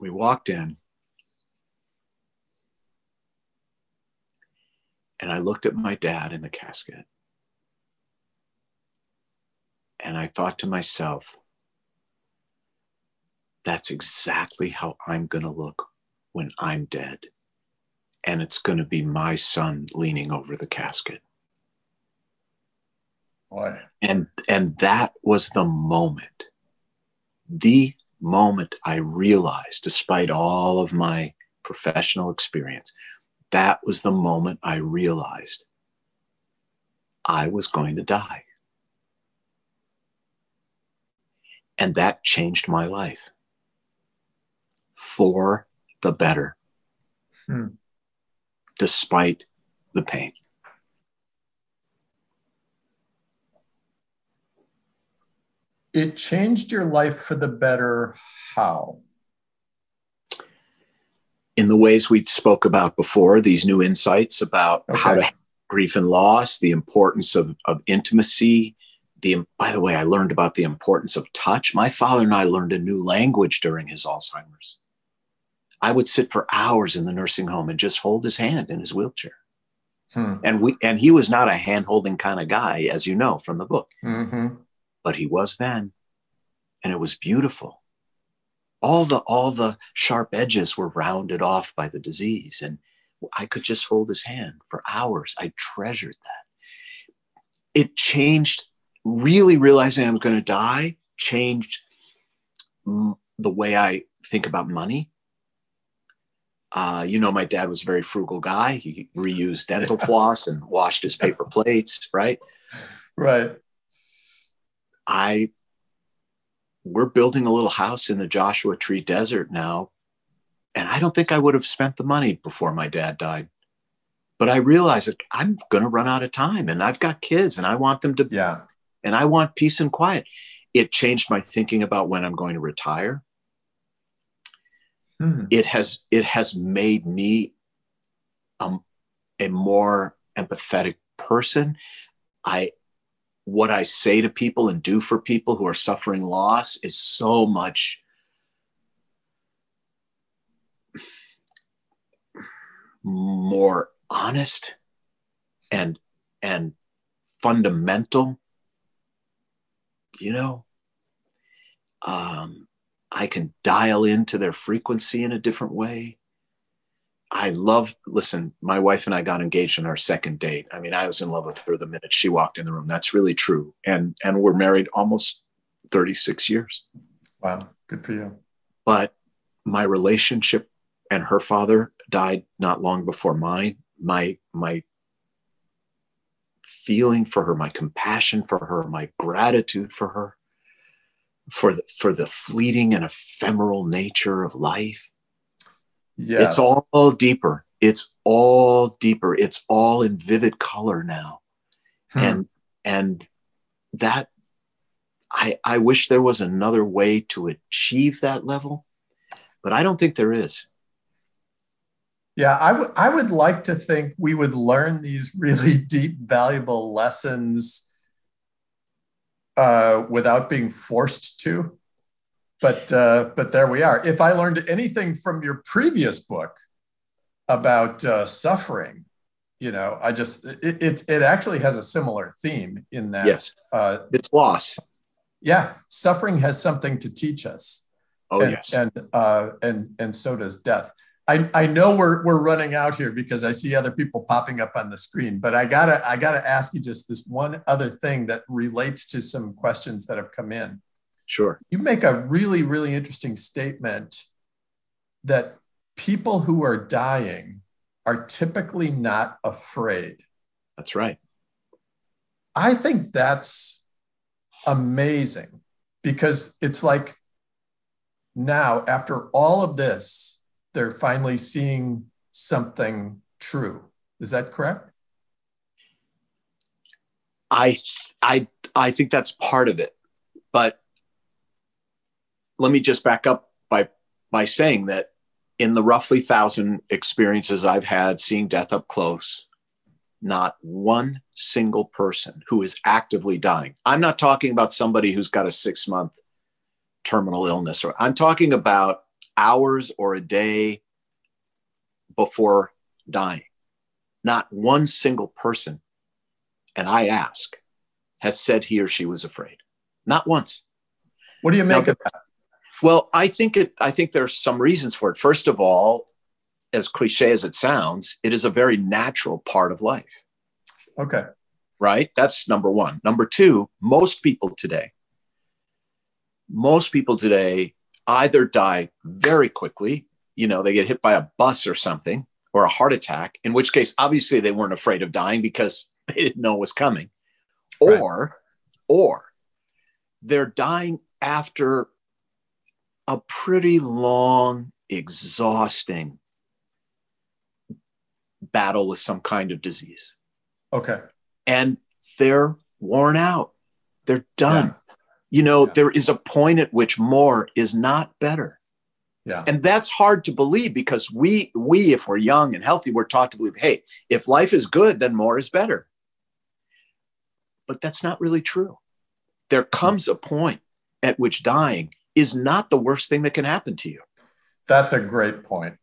We walked in, and I looked at my dad in the casket, and I thought to myself, that's exactly how I'm going to look when I'm dead. And it's going to be my son leaning over the casket. Boy. And that was the moment I realized, despite all of my professional experience, that was the moment I realized I was going to die. And that changed my life for the better, despite the pain. It changed your life for the better. How? In the ways we spoke about before, these new insights about how to handle grief and loss, the importance of intimacy. By the way, I learned about the importance of touch. My father and I learned a new language during his Alzheimer's. I would sit for hours in the nursing home and just hold his hand in his wheelchair. And he was not a hand-holding kind of guy, as you know from the book. Mm-hmm. But he was then, and it was beautiful. All the sharp edges were rounded off by the disease, and I could just hold his hand for hours. I treasured that. It changed, really realizing I'm going to die, changed the way I think about money. My dad was a very frugal guy. He reused dental floss and washed his paper plates, right? Right. We're building a little house in the Joshua Tree Desert now. And I don't think I would have spent the money before my dad died. But I realized that I'm going to run out of time, and I've got kids, and I want them to, and I want peace and quiet. It changed my thinking about when I'm going to retire. It has made me a more empathetic person. What I say to people and do for people who are suffering loss is so much more honest and fundamental. I can dial into their frequency in a different way. Listen, my wife and I got engaged on our second date. I mean, I was in love with her the minute she walked in the room. That's really true. And we're married almost 36 years. Wow. Good for you. But my relationship, and her father died not long before mine. My feeling for her, my compassion for her, my gratitude for her, for the fleeting and ephemeral nature of life. Yeah. It's all deeper. It's all deeper. It's all in vivid color now. And that, I wish there was another way to achieve that level, but I don't think there is. Yeah, I would like to think we would learn these really deep, valuable lessons without being forced to. But there we are. If I learned anything from your previous book about suffering, it actually has a similar theme in that. Yes, it's loss. Yeah, suffering has something to teach us. Oh, yes. And so does death. I know we're running out here because I see other people popping up on the screen, but I gotta ask you just this one other thing that relates to some questions that have come in. Sure. You make a really, really interesting statement that people who are dying are typically not afraid. That's right. I think that's amazing because it's like now, after all of this, they're finally seeing something true. Is that correct? I think that's part of it. But let me just back up by saying that in the roughly 1,000 experiences I've had seeing death up close, not one single person who is actively dying. I'm not talking about somebody who's got a 6-month terminal illness, or I'm talking about hours or a day before dying. Not one single person, and I ask, has said he or she was afraid. Not once. What do you make of that? Well, I think there's some reasons for it. First of all, as cliche as it sounds, it is a very natural part of life. Okay. Right? That's number one. Number two, most people today either die very quickly, they get hit by a bus or something, or a heart attack, in which case, obviously, they weren't afraid of dying because they didn't know it was coming. Right. Or they're dying after a pretty long, exhausting battle with some kind of disease. Okay. And they're worn out. They're done. Yeah. There is a point at which more is not better. Yeah. And that's hard to believe because we, if we're young and healthy, we're taught to believe, hey, if life is good, then more is better. But that's not really true. There comes a point at which dying is not the worst thing that can happen to you. That's a great point.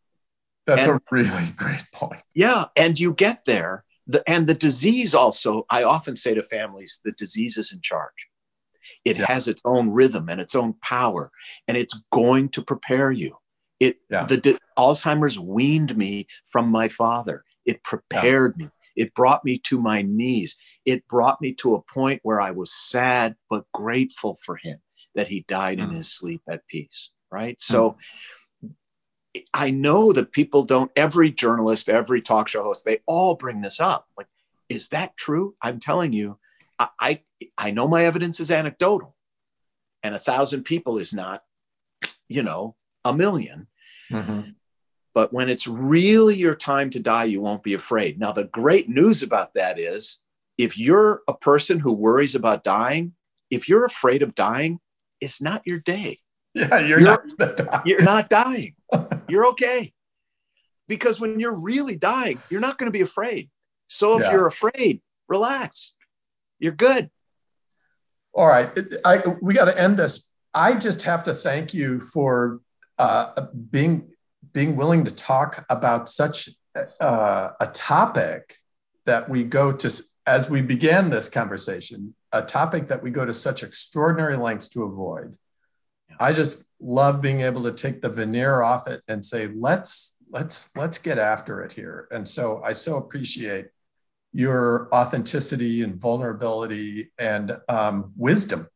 That's a really great point. Yeah. And you get there. And the disease also, I often say to families, the disease is in charge. It has its own rhythm and its own power, and it's going to prepare you. Alzheimer's weaned me from my father. It prepared me. It brought me to my knees. It brought me to a point where I was sad but grateful for him that he died in his sleep at peace, right? So I know that people don't, every journalist, every talk show host, they all bring this up. Like, is that true? I'm telling you, I know my evidence is anecdotal, and 1,000 people is not, a million. Mm-hmm. But when it's really your time to die, you won't be afraid. Now, the great news about that is if you're a person who worries about dying, if you're afraid of dying, it's not your day. Yeah, you're not dying. You're okay. Because when you're really dying, you're not going to be afraid. So if you're afraid, relax. You're good. All right. We got to end this. I just have to thank you for being willing to talk about such a topic that we go to, as we began this conversation, a topic that we go to such extraordinary lengths to avoid. I just love being able to take the veneer off it and say, let's get after it here. And so I so appreciate your authenticity and vulnerability and wisdom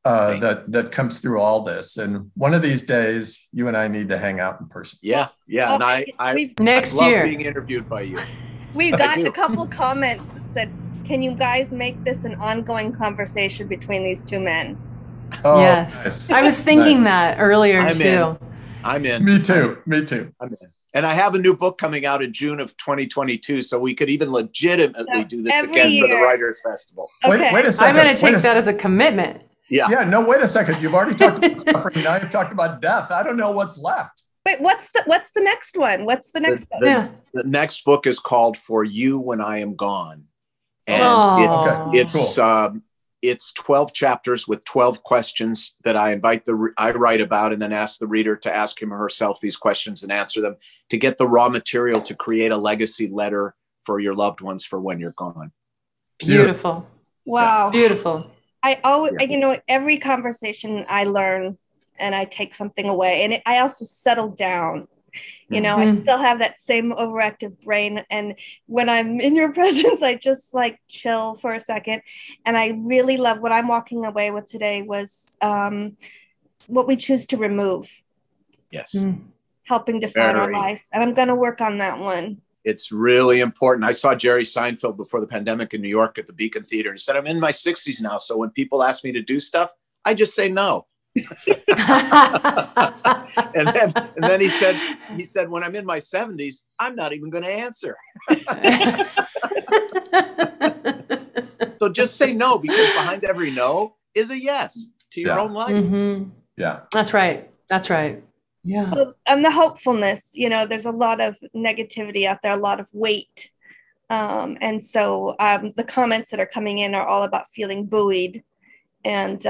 that comes through all this. And one of these days, you and I need to hang out in person. Yeah. And I next love year being interviewed by you. We've got a couple comments that said, "Can you guys make this an ongoing conversation between these two men?" Oh, yes, nice. I was thinking that earlier too. I'm in. Me too. I'm in. And I have a new book coming out in June of 2022, so we could even legitimately do this again for the Writers Festival. Okay. Wait a second. I'm going to take that as a commitment. Yeah. No, wait a second. You've already talked about suffering. Now you've talked about death. I don't know what's left. Wait, what's the next one? What's the next book? The next book is called For You When I Am Gone. And it's 12 chapters with 12 questions that I write about and then ask the reader to ask him or herself these questions and answer them to get the raw material to create a legacy letter for your loved ones for when you're gone. Beautiful. Wow. Beautiful. I always, every conversation I learn and I take something away, and I also settle down You know, I still have that same overactive brain. And when I'm in your presence, I just like chill for a second. And I really love what I'm walking away with today was what we choose to remove. Yes. Helping define our life. And I'm going to work on that one. It's really important. I saw Jerry Seinfeld before the pandemic in New York at the Beacon Theater. He said, I'm in my 60s now. So when people ask me to do stuff, I just say no. and then he said, when I'm in my 70s, I'm not even going to answer. So just say no, because behind every no is a yes to your own life. Yeah, that's right. That's right. Yeah. And the hopefulness, you know, there's a lot of negativity out there, a lot of weight. And so the comments that are coming in are all about feeling buoyed. And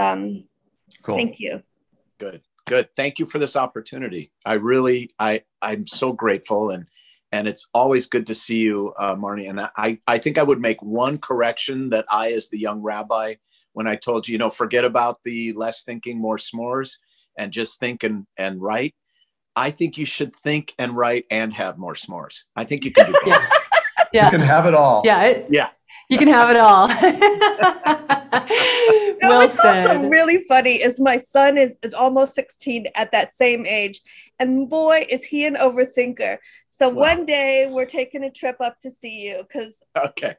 cool. Thank you. Good. Thank you for this opportunity. I'm so grateful. And it's always good to see you, Marnie. And I think I would make one correction that I, as the young rabbi, when I told you, forget about the less thinking, more s'mores, and just think and write. I think you should think and write and have more s'mores. I think you can do both. Yeah. You can have it all. Yeah. You can have it all. Well said. Also really funny is my son is almost 16 at that same age. And boy, is he an overthinker. So one day we're taking a trip up to see you because. Okay.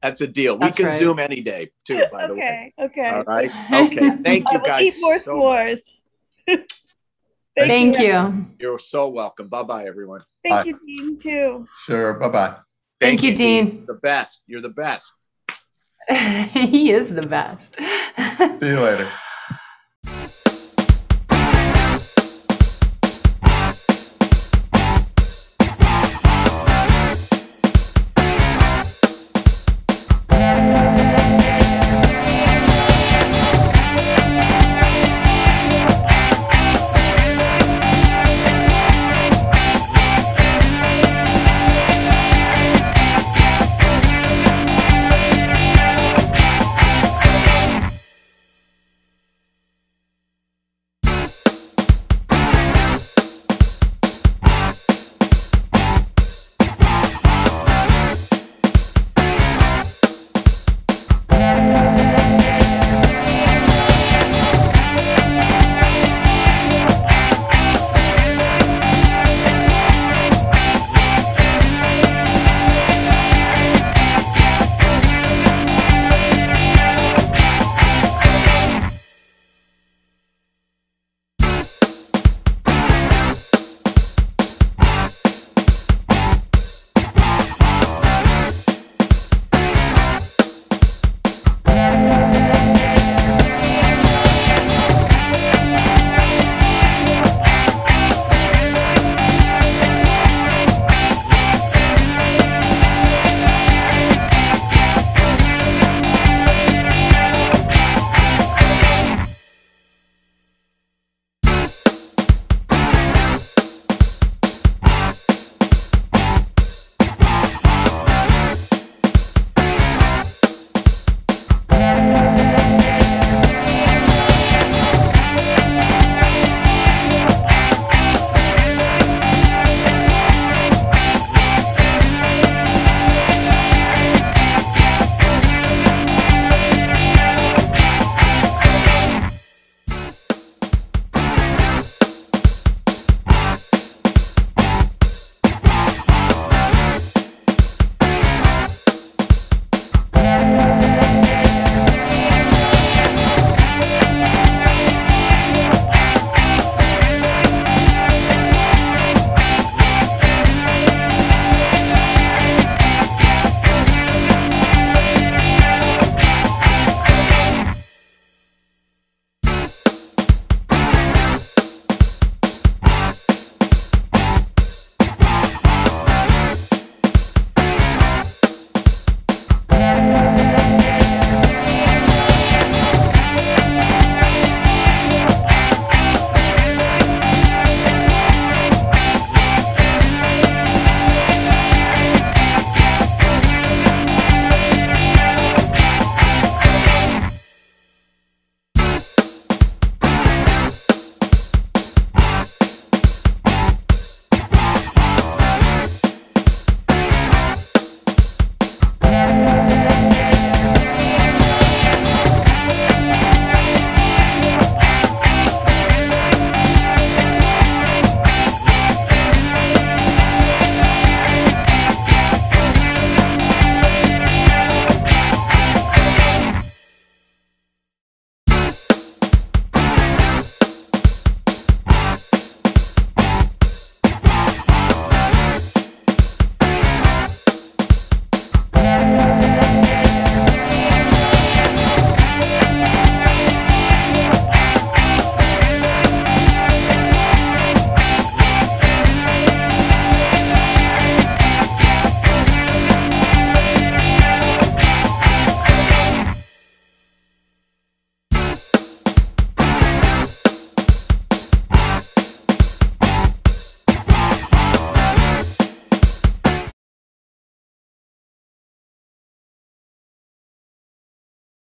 That's a deal. We can Zoom any day too, by the way. Okay. All right. Okay. Thank you guys. Eat more s'mores. Thank you. You're so welcome. Bye-bye, everyone. Thank you, Dean, too. Sure. Bye-bye. Thank you, Dean. The best. You're the best. He is the best. See you later.